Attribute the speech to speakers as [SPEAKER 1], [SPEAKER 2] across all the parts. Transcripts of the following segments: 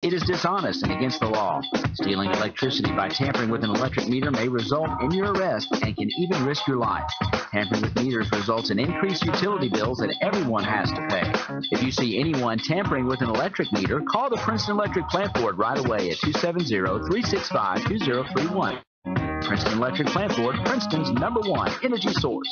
[SPEAKER 1] It is dishonest and against the law. Stealing electricity by tampering with an electric meter may result in your arrest and can even risk your life. Tampering with meters results in increased utility bills that everyone has to pay. If you see anyone tampering with an electric meter, call the Princeton Electric Plant Board right away at 270-365-2031. Princeton Electric Plant Board, Princeton's #1 energy source.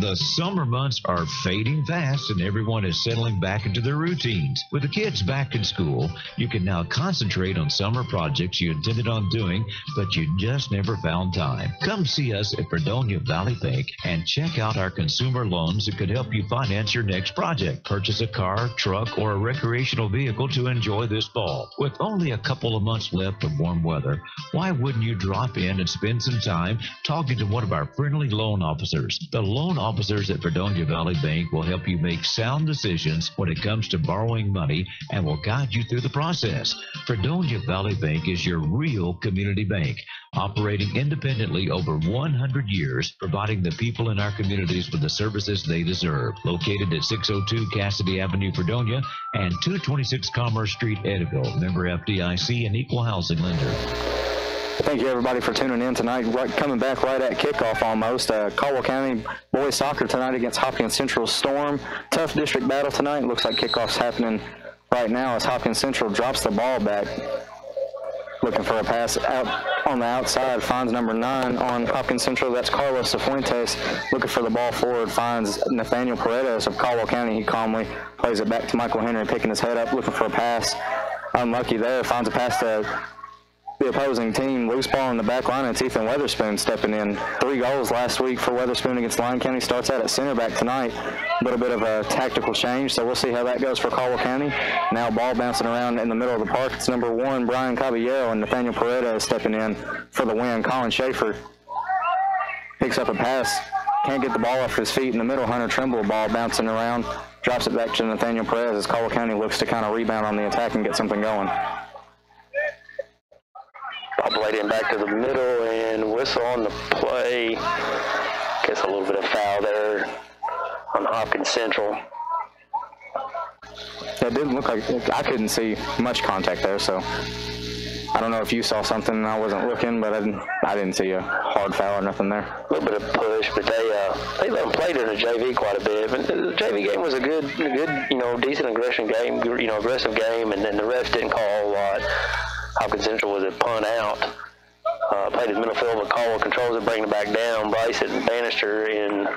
[SPEAKER 2] The summer months are fading fast and everyone is settling back into their routines. With the kids back in school, you can now concentrate on summer projects you intended on doing, but you just never found time. Come see us at Fredonia Valley Bank and check out our consumer loans that could help you finance your next project. Purchase a car, truck, or a recreational vehicle to enjoy this fall. With only a couple of months left of warm weather, why wouldn't you drop in and spend some time talking to one of our friendly loan officers? The loan officers at Fredonia Valley Bank will help you make sound decisions when it comes to borrowing money and will guide you through the process. Fredonia Valley Bank is your real community bank, operating independently over 100 years, providing the people in our communities with the services they deserve. Located at 602 Cassidy Avenue, Fredonia, and 226 Commerce Street, Eddyville. Member FDIC and equal housing lender.
[SPEAKER 3] Thank you, everybody, for tuning in tonight. Coming back right at kickoff almost. Caldwell County boys soccer tonight against Hopkins Central Storm. Tough district battle tonight. Looks like kickoff's happening right now as Hopkins Central drops the ball back. Looking for a pass out on the outside. Finds number 9 on Hopkins Central. That's Carlos Cifuentes. Looking for the ball forward. Finds Nathaniel Paredes of Caldwell County. He calmly plays it back to Michael Henry, picking his head up, looking for a pass. Unlucky there. Finds a pass to the opposing team. Loose ball in the back line. It's Ethan Weatherspoon stepping in. 3 goals last week for Weatherspoon against Lyon County. Starts out at center back tonight. A little bit of a tactical change, so we'll see how that goes for Caldwell County. Now ball bouncing around in the middle of the park. It's number 1, Brian Caballero, and Nathaniel Paredes stepping in for the win. Colin Schaefer picks up a pass. Can't get the ball off his feet in the middle. Hunter Trimble, ball bouncing around. Drops it back to Nathaniel Paredes as Caldwell County looks to kind of rebound on the attack and get something going.
[SPEAKER 4] Ball played in back to the middle and whistle on the play. Guess a little bit of foul there on Hopkins Central.
[SPEAKER 3] It didn't look like, I couldn't see much contact there, so I don't know if you saw something and I wasn't looking, but I didn't see a hard foul or nothing there.
[SPEAKER 4] A little bit of push, but they let them play in the JV quite a bit. But the JV game was a good, decent aggressive game, and then the refs didn't call a whole lot. Hopkins Central was a punt out. Played his middle field, but Caldwell controls it, bringing it back down. Bryson Bannister in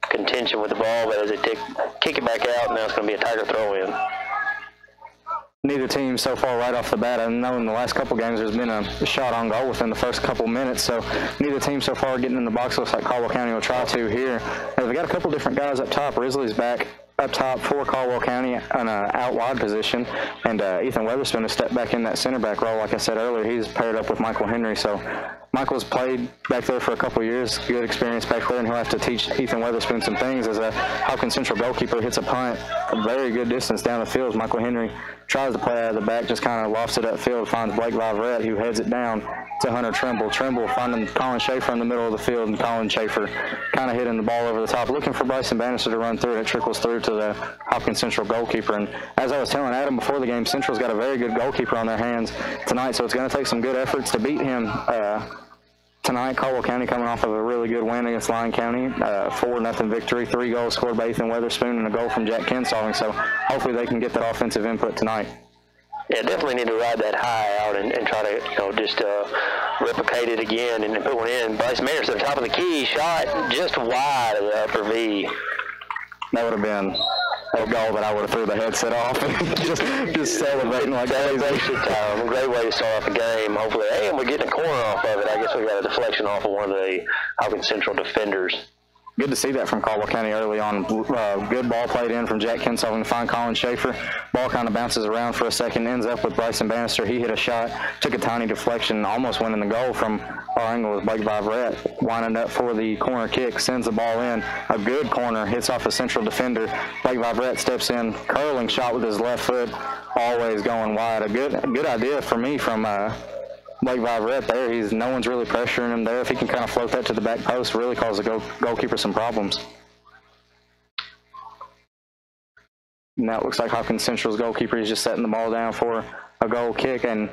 [SPEAKER 4] contention with the ball, but as they kick it back out, now it's going to be a Tiger throw-in.
[SPEAKER 3] Neither team so far right off the bat. I know in the last couple games there's been a shot on goal within the first couple minutes, so neither team so far getting in the box. Looks like Caldwell County will try to here. They've got a couple different guys up top. Risley's back up top for Caldwell County on an out wide position, and Ethan Weatherspoon has stepped back in that center back role. Like I said earlier, he's paired up with Michael Henry, so Michael's played back there for a couple years, good experience back there, and he'll have to teach Ethan Weatherspoon some things as a Hopkins Central goalkeeper hits a punt a very good distance down the field. Michael Henry tries to play out of the back, just kind of lofts it upfield, finds Blake Viverette, who heads it down to Hunter Trimble. Trimble finding Colin Schaefer in the middle of the field, and Colin Schaefer kind of hitting the ball over the top, looking for Bryson Bannister to run through, and it trickles through to the Hopkins Central goalkeeper. And as I was telling Adam before the game, Central's got a very good goalkeeper on their hands tonight, so it's going to take some good efforts to beat him tonight. Caldwell County coming off of a really good win against Lyon County, 4-0 victory, 3 goals scored by Ethan Weatherspoon and a goal from Jack Kinsolving, so hopefully they can get that offensive input tonight.
[SPEAKER 4] Yeah, definitely need to ride that high out and try to, just replicate it again and put one in. Bryce Maris at the top of the key, shot just wide of the upper V.
[SPEAKER 3] That would have been a goal that I would have threw the headset off and just celebrating like
[SPEAKER 4] celebration time. A great way to start off the game. Hopefully, and we're getting a corner off of it. I guess we got a deflection off of one of the Hopkins Central defenders.
[SPEAKER 3] Good to see that from Caldwell County early on. Good ball played in from Jack Kinsolving to find Colin Schaefer. Ball kind of bounces around for a second, ends up with Bryson Bannister. He hit a shot, took a tiny deflection, almost went in the goal from our angle with Blake Viverette. Winding up for the corner kick, sends the ball in. A good corner, hits off a Central defender. Blake Viverette steps in, curling shot with his left foot, always going wide. A good idea for me from Blake Viverette there. No one's really pressuring him there. If he can kind of float that to the back post, really cause the goalkeeper some problems. Now it looks like Hopkins Central's goalkeeper is just setting the ball down for a goal kick, and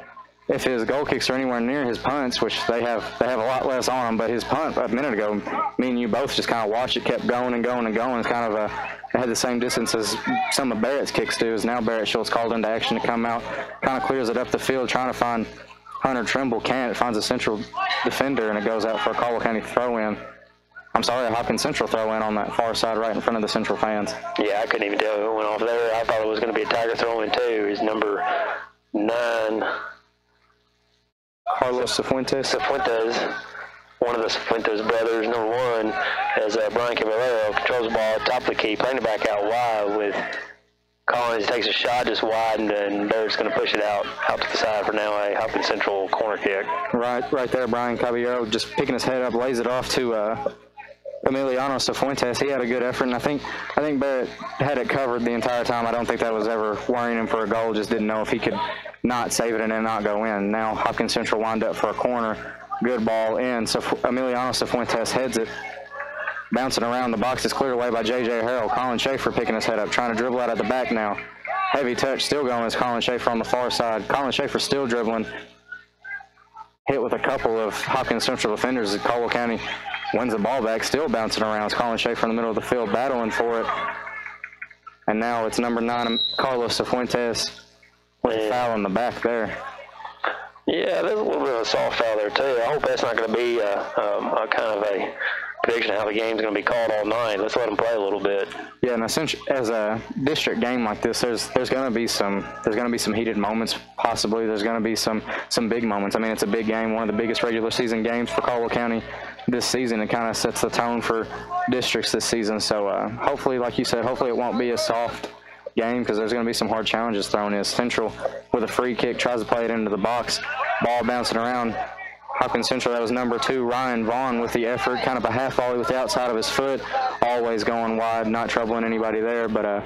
[SPEAKER 3] if his goal kicks are anywhere near his punts, which they have a lot less on them, but his punt a minute ago, me and you both just kind of watched it, kept going and going and going. It's kind of it had the same distance as some of Barrett's kicks do. Is now Barrett Schultz called into action to come out, kind of clears it up the field, trying to find Hunter Trimble. Can't. It finds a central defender, and it goes out for a Caldwell County throw-in. I'm sorry, a Hopkins Central throw-in on that far side right in front of the Central fans.
[SPEAKER 4] Yeah, I couldn't even tell who went off there. I thought it was going to be a Tiger throw-in, too. He's number 9.
[SPEAKER 3] Carlos Cifuentes,
[SPEAKER 4] one of the Cifuentes brothers, number 1, as Brian Caballero controls the ball at top of the key, playing it back out wide with Collins. Takes a shot just wide, and Barrett's going to push it out to the side for now a Hopkins Central corner kick.
[SPEAKER 3] Right there, Brian Caballero just picking his head up, lays it off to Emiliano Cifuentes. He had a good effort, and I think Barrett had it covered the entire time. I don't think that was ever worrying him for a goal. Just didn't know if he could not save it and then not go in. Now Hopkins Central wind up for a corner. Good ball in. So Emiliano Cifuentes heads it, bouncing around. The box is cleared away by J.J. Harrell. Colin Schaefer picking his head up, trying to dribble out at the back now. Heavy touch still going is Colin Schaefer on the far side. Colin Schaefer still dribbling. Hit with a couple of Hopkins Central defenders as Caldwell County wins the ball back, still bouncing around. It's Colin Schaefer in the middle of the field battling for it. And now it's number 9, Carlos Cifuentes, with a foul in the back there.
[SPEAKER 4] Yeah, there's a little bit of a soft foul there, too. I hope that's not going to be a kind of a prediction of how the game's going to be called all night. Let's let them play a little bit.
[SPEAKER 3] Yeah, and essentially, as a district game like this, there's going to be some heated moments. Possibly, there's going to be some big moments. I mean, it's a big game, one of the biggest regular season games for Caldwell County this season. It kind of sets the tone for districts this season. So hopefully, like you said, hopefully it won't be a soft game, because there's going to be some hard challenges thrown in. Central with a free kick tries to play it into the box, ball bouncing around. Hopkins Central, that was number 2, Ryan Vaughn, with the effort, kind of a half volley with the outside of his foot, always going wide, not troubling anybody there, but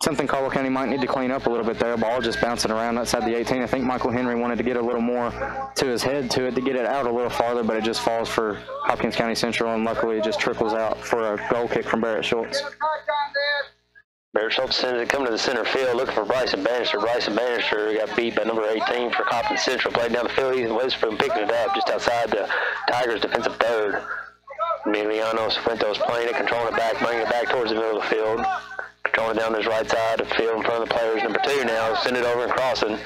[SPEAKER 3] something Caldwell County might need to clean up a little bit there. Ball just bouncing around outside the 18. I think Michael Henry wanted to get a little more to his head to it to get it out a little farther, but it just falls for Hopkins County Central, and luckily it just trickles out for a goal kick from Barrett Schultz.
[SPEAKER 4] Barrett Schultz sends it coming to the center field, looking for Bryson Bannister. Bryson Bannister got beat by number 18 for Hopkins Central. Played down the field. Ethan Weisford picking it up just outside the Tigers' defensive third. Emiliano Cifuentes playing it, controlling it back, bringing it back towards the middle of the field. Controlling it down his right side of the field in front of the players. Number 2 now, send it over and crossing.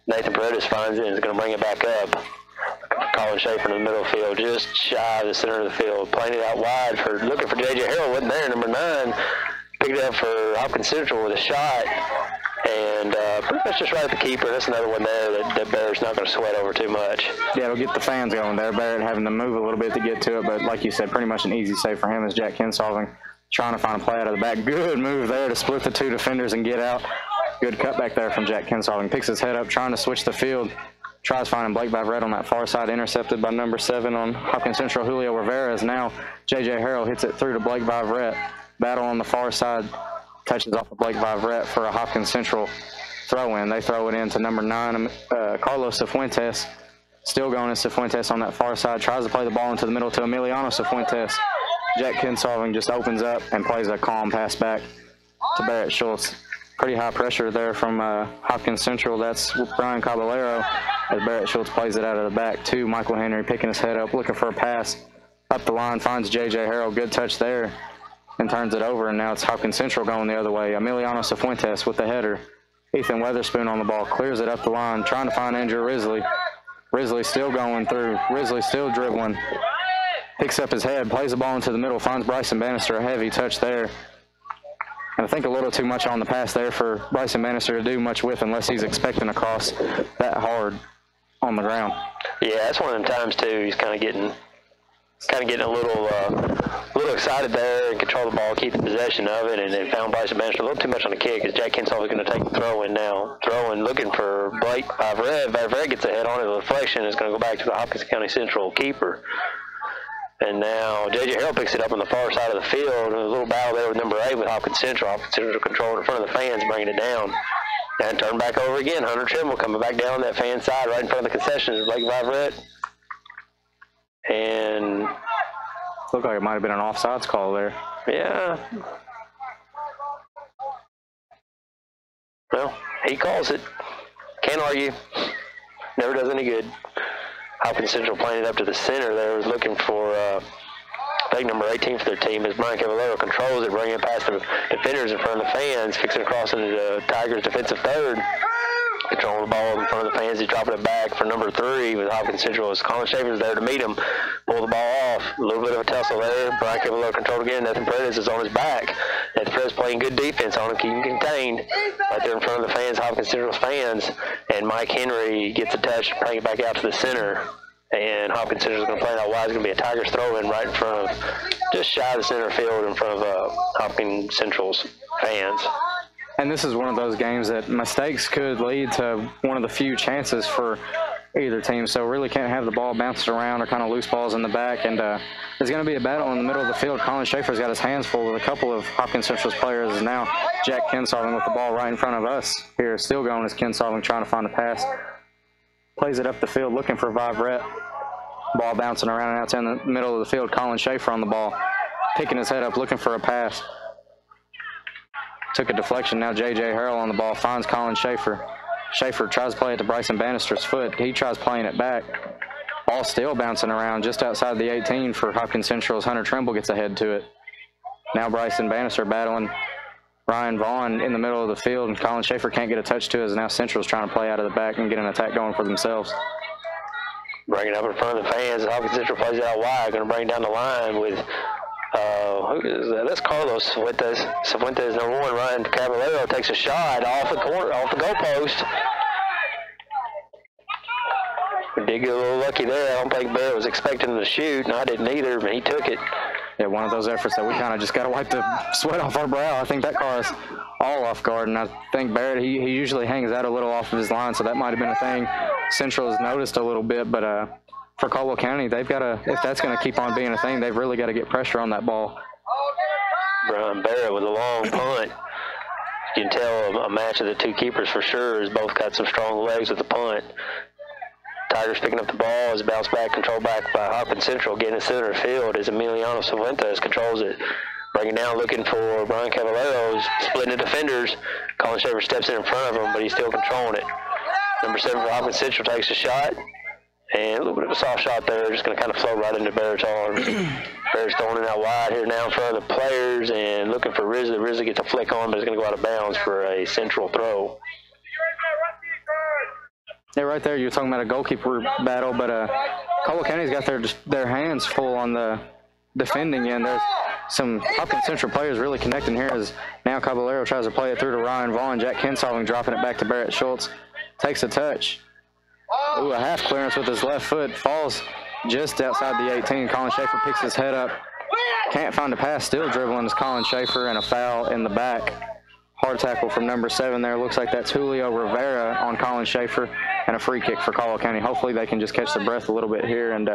[SPEAKER 4] Nathan Paredes finds it and is going to bring it back up. Colin Schaefer in the middle of the field, just shy of the center of the field. Playing it out wide for looking for J.J. Harrell. Wasn't there, number 9. Picked it up for Hopkins Central with a shot, and pretty much just right at the keeper. That's another one there that Barrett's not going to sweat over too much.
[SPEAKER 3] Yeah, it'll get the fans going there. Barrett having to move a little bit to get to it, but like you said, pretty much an easy save for him as Jack Kinsolving trying to find a play out of the back. Good move there to split the 2 defenders and get out. Good cutback there from Jack Kinsolving. Picks his head up, trying to switch the field. Tries finding Blake Vivrette on that far side, intercepted by number 7 on Hopkins Central, Julio Rivera. Now J.J. Harrell hits it through to Blake Vivrette. Battle on the far side, touches off of Blake Vivrette for a Hopkins Central throw-in. They throw it in to number 9, Carlos Cifuentes. Still going as Cifuentes on that far side. Tries to play the ball into the middle to Emiliano Cifuentes. Jack Kinsolving just opens up and plays a calm pass back to Barrett Schultz. Pretty high pressure there from Hopkins Central. That's Brian Caballero as Barrett Schultz plays it out of the back to Michael Henry, picking his head up, looking for a pass. Up the line, finds J.J. Harrell. Good touch there. And turns it over, and now it's Hopkins Central going the other way. Emiliano Cifuentes with the header. Ethan Weatherspoon on the ball, clears it up the line, trying to find Andrew Risley. Risley still going through. Risley still dribbling. Picks up his head, plays the ball into the middle, finds Bryson Bannister, a heavy touch there. And I think a little too much on the pass there for Bryson Bannister to do much with, unless he's expecting a cross that hard on the ground.
[SPEAKER 4] Yeah, that's one of them times, too. He's kind of getting a little excited there and control the ball, keeping possession of it, and then found Bryson Bannister a little too much on the kick as Jack Kinsolving is going to take the throw in now. Throwing, looking for Blake Vivrette. Vivrette gets a head on it. The deflection is going to go back to the Hopkins County Central keeper. And now J.J. Harrell picks it up on the far side of the field. And a little battle there with number 8 with Hopkins Central. Hopkins Central controlling in front of the fans, bringing it down. And turn back over again. Hunter Trimble coming back down that fan side right in front of the concessions. Blake Vivrette. And
[SPEAKER 3] looked like it might have been an offsides call there.
[SPEAKER 4] Yeah. Well, he calls it. Can't argue. Never does any good. Hopkins Central playing it up to the center there, was looking for, I think, number 18 for their team as Brian Cavallero controls it, bringing it past the defenders in front of the fans, fixing to cross into the Tigers' defensive third. Controlling the ball in front of the fans. He's dropping it back for number 3 with Hopkins Central as Colin Schaefer's there to meet him. Pull the ball off. A little bit of a tussle there. Brian Cavallero controlled again. Nathan Perez is on his back. Nathan Perez playing good defense on him, keeping contained. Right there in front of the fans, Hopkins Central's fans. And Mike Henry gets a touch, bring it back out to the center. And Hopkins Central's going to play that wide. It's going to be a Tigers throw-in right in front of, just shy of the center field in front of Hopkins Central's fans.
[SPEAKER 3] And this is one of those games that mistakes could lead to one of the few chances for either team. So really can't have the ball bouncing around or kind of loose balls in the back. And there's going to be a battle in the middle of the field. Colin Schaefer's got his hands full with a couple of Hopkins Central's players. And now Jack Kinsolving with the ball right in front of us here. Still going as Kinsolving trying to find a pass. Plays it up the field looking for Vivrette. Ball bouncing around and out in the middle of the field. Colin Schaefer on the ball. Picking his head up looking for a pass. Took a deflection. Now J.J. Harrell on the ball. Finds Colin Schaefer. Schaefer tries to play it to Bryson Bannister's foot. He tries playing it back. Ball still bouncing around just outside the 18 for Hopkins Central's Hunter Trimble gets ahead to it. Now Bryson Bannister battling Ryan Vaughn in the middle of the field, and Colin Schaefer can't get a touch to it as now Central's trying to play out of the back and get an attack going for themselves.
[SPEAKER 4] Bring it up in front of the fans. Hopkins Central plays it out wide. Going to bring down the line with who is that? That's Carlos Cifuentes. Cifuentes, number 1. Ryan Caballero takes a shot off the corner, off the goalpost. We did get a little lucky there. I don't think Barrett was expecting him to shoot, and I didn't either, but he took it.
[SPEAKER 3] Yeah, one of those efforts that we kind of just got to wipe the sweat off our brow. I think that caught us all off guard, and I think Barrett, he usually hangs out a little off of his line, so that might have been a thing Central has noticed a little bit, but for Caldwell County, they've got to, if that's going to keep on being a thing, they've really got to get pressure on that ball.
[SPEAKER 4] Brian Barrett with a long punt. You can tell a match of the two keepers for sure, has both got some strong legs with the punt. Tigers picking up the ball as bounce back, control back by Hopkins Central, getting to center field as Emiliano Cifuentes controls it. Bringing down, looking for Brian Caballero, splitting the defenders. Colin Schaefer steps in front of him, but he's still controlling it. Number 7 for Hopkins Central takes a shot. And a little bit of a soft shot there, just going to kind of flow right into Barrett's arms. Barrett's throwing it out wide here now in front of the players and looking for Risley. Risley gets a flick on, but it's going to go out of bounds for a Central throw.
[SPEAKER 3] Yeah, right there, you're talking about a goalkeeper battle, but Caldwell County's got their hands full on the defending end. There's some Hopkins Central players really connecting here as now Caballero tries to play it through to Ryan Vaughn. Jack Kinsolving dropping it back to Barrett Schultz. Takes a touch. Ooh, a half clearance with his left foot. Falls just outside the 18. Colin Schaefer picks his head up. Can't find a pass. Still dribbling is Colin Schaefer, and a foul in the back. Hard tackle from number 7 there. Looks like that's Julio Rivera on Colin Schaefer, and a free kick for Caldwell County. Hopefully they can just catch their breath a little bit here and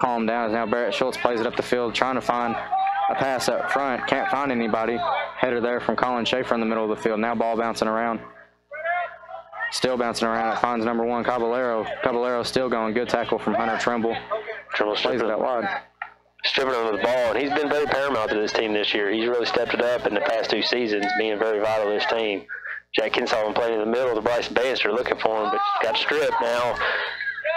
[SPEAKER 3] calm down. As now Barrett Schultz plays it up the field, trying to find a pass up front. Can't find anybody. Header there from Colin Schaefer in the middle of the field. Now ball bouncing around. Still bouncing around. It finds number 1, Caballero. Caballero still going. Good tackle from Hunter Trimble.
[SPEAKER 4] Trimble
[SPEAKER 3] plays it out wide.
[SPEAKER 4] Stripping under the ball, and he's been very paramount to this team this year. He's really stepped it up in the past 2 seasons, being very vital to this team. Jack Kinsolving playing in the middle of the Bryson Bannister, looking for him, but got stripped now.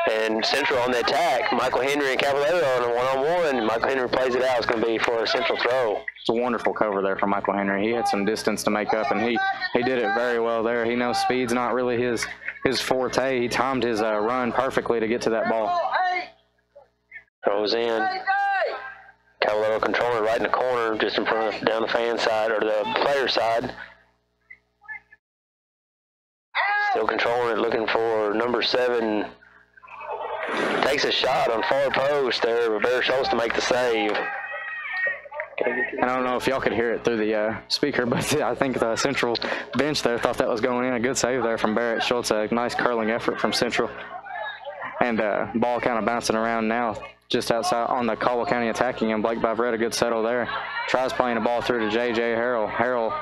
[SPEAKER 4] And Central on the attack. Michael Henry and Caballero on a one-on-one. Michael Henry plays it out. It's going to be for a Central throw.
[SPEAKER 3] It's a wonderful cover there from Michael Henry. He had some distance to make up, and he did it very well there. He knows speed's not really his forte. He timed his run perfectly to get to that ball.
[SPEAKER 4] Throws in. Caballero controlling it right in the corner, just in front of, down the fan side, or the player side. Still controlling it, looking for number 7. Takes a shot on far post there, Rivera Schultz to make the save.
[SPEAKER 3] And I don't know if y'all could hear it through the speaker, but I think the Central bench there thought that was going in. A good save there from Barrett Schultz. A nice curling effort from Central. And ball kind of bouncing around now just outside on the Caldwell County attacking him. Blake Vivrette, a good settle there. Tries playing the ball through to J.J. Harrell. Harrell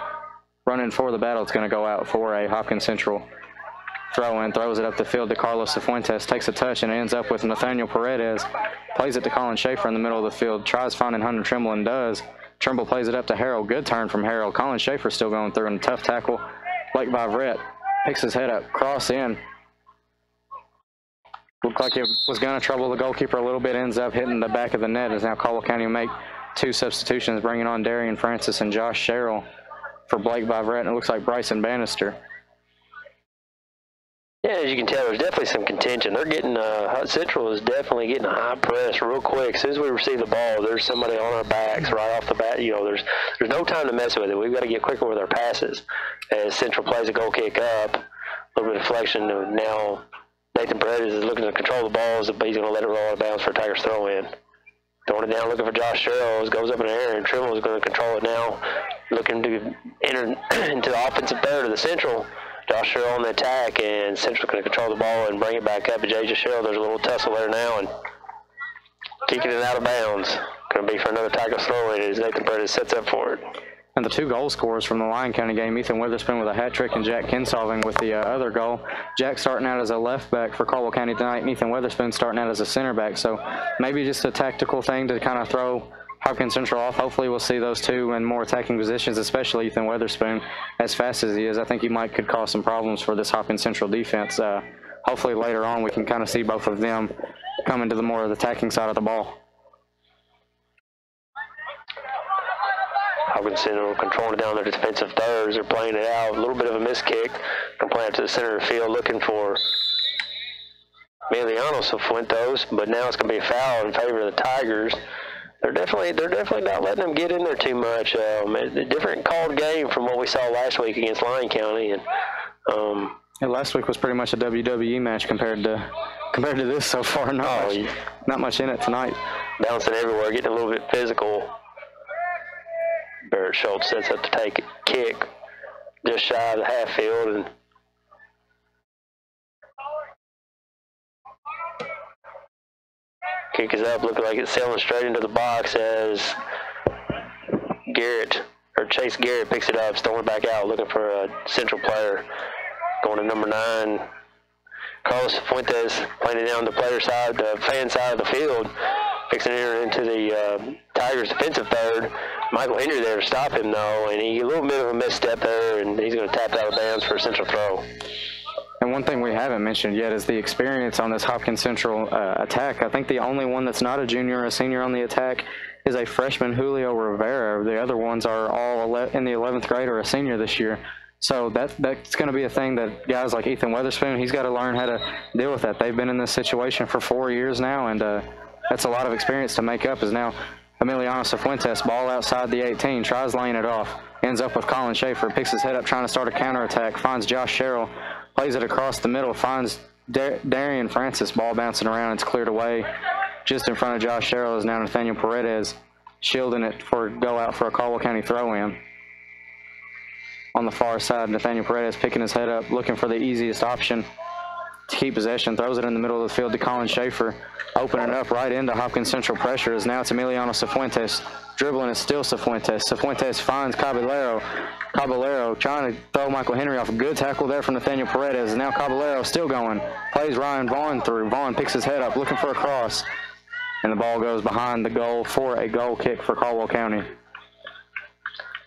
[SPEAKER 3] running for the battle. It's going to go out for a Hopkins Central throw-in. Throws it up the field to Carlos Cifuentes. Takes a touch and ends up with Nathaniel Paredes. Plays it to Colin Schaefer in the middle of the field. Tries finding Hunter Trimble and does. Trimble plays it up to Harrell. Good turn from Harrell. Colin Schaefer still going through and a tough tackle. Blake Vivrette picks his head up, cross in. Looked like it was going to trouble the goalkeeper a little bit, ends up hitting the back of the net, as now Caldwell County will make 2 substitutions, bringing on Darian Francis and Josh Sherrill for Blake Vivrett, and it looks like Bryson Bannister.
[SPEAKER 4] Yeah, as you can tell, there's definitely some contention. They're getting, Central is definitely getting a high press real quick. As soon as we receive the ball, there's somebody on our backs right off the bat. You know, there's no time to mess with it. We've got to get quicker with our passes. As Central plays a goal kick up, a little bit of deflection. Now Nathan Paredes is looking to control the balls, but he's going to let it roll out of bounds for a Tigers throw in. Throwing it down, looking for Josh Sherrill. Goes up in the air, and Trimble is going to control it now. Looking to enter into the offensive third of the Central. Josh Sherrill on the attack, and Central going to control the ball and bring it back up. But J.J. Sherrill, there's a little tussle there now, and kicking it out of bounds. Going to be for another Tigers throw-in as Nathan Paredes sets up for it.
[SPEAKER 3] And the 2 goal scorers from the Lyon County game, Ethan Witherspoon with a hat trick and Jack Kinsolving with the other goal. Jack starting out as a left back for Caldwell County tonight, and Ethan Witherspoon starting out as a center back. So maybe just a tactical thing to kind of throw Hopkins Central off. Hopefully we'll see those 2 in more attacking positions, especially Ethan Witherspoon. As fast as he is, I think he could cause some problems for this Hopkins Central defense. Hopefully later on we can kind of see both of them coming to the more of the attacking side of the ball.
[SPEAKER 4] Hopkins Central controlling it down their defensive thirds. They're playing it out. A little bit of a missed kick. Going to play it to the center of the field looking for Emiliano Cifuentes, but now it's going to be a foul in favor of the Tigers. They're definitely not letting them get in there too much. A different called game from what we saw last week against Lyon County, and
[SPEAKER 3] last week was pretty much a WWE match compared to this so far. Not much in it tonight.
[SPEAKER 4] Bouncing everywhere, getting a little bit physical. Barrett Schultz sets up to take a kick just shy of the half field, and kick is up, looking like it's sailing straight into the box as Chase Garrett picks it up, throwing it back out, looking for a Central player. Going to number 9, Carlos Fuentes, playing it down the player side, the fan side of the field, fixing to enter into the Tigers' defensive third. Michael Henry there to stop him, though, and a little bit of a misstep there, and he's going to tap it out of bounds for a Central throw.
[SPEAKER 3] And one thing we haven't mentioned yet is the experience on this Hopkins Central attack. I think the only one that's not a junior or a senior on the attack is a freshman, Julio Rivera. The other ones are all in the 11th grade or a senior this year. So that's going to be a thing that guys like Ethan Witherspoon, he's got to learn how to deal with that. They've been in this situation for 4 years now, and that's a lot of experience to make up. Is now Emiliano Cifuentes, ball outside the 18, tries laying it off, ends up with Colin Schaefer, picks his head up trying to start a counterattack, finds Josh Sherrill, plays it across the middle, finds Darian Francis, ball bouncing around, it's cleared away. Just in front of Josh Sherrill is now Nathaniel Paredes, shielding it for go out for a Caldwell County throw-in. On the far side, Nathaniel Paredes picking his head up, looking for the easiest option to keep possession, throws it in the middle of the field to Colin Schaefer, opening it up right into Hopkins Central pressure. As now it's Emiliano Cifuentes. Dribbling is still Cifuentes. Cifuentes finds Caballero. Caballero trying to throw Michael Henry off. A good tackle there from Nathaniel Paredes. And now Caballero still going. Plays Ryan Vaughn through. Vaughn picks his head up, looking for a cross. And the ball goes behind the goal for a goal kick for Caldwell County.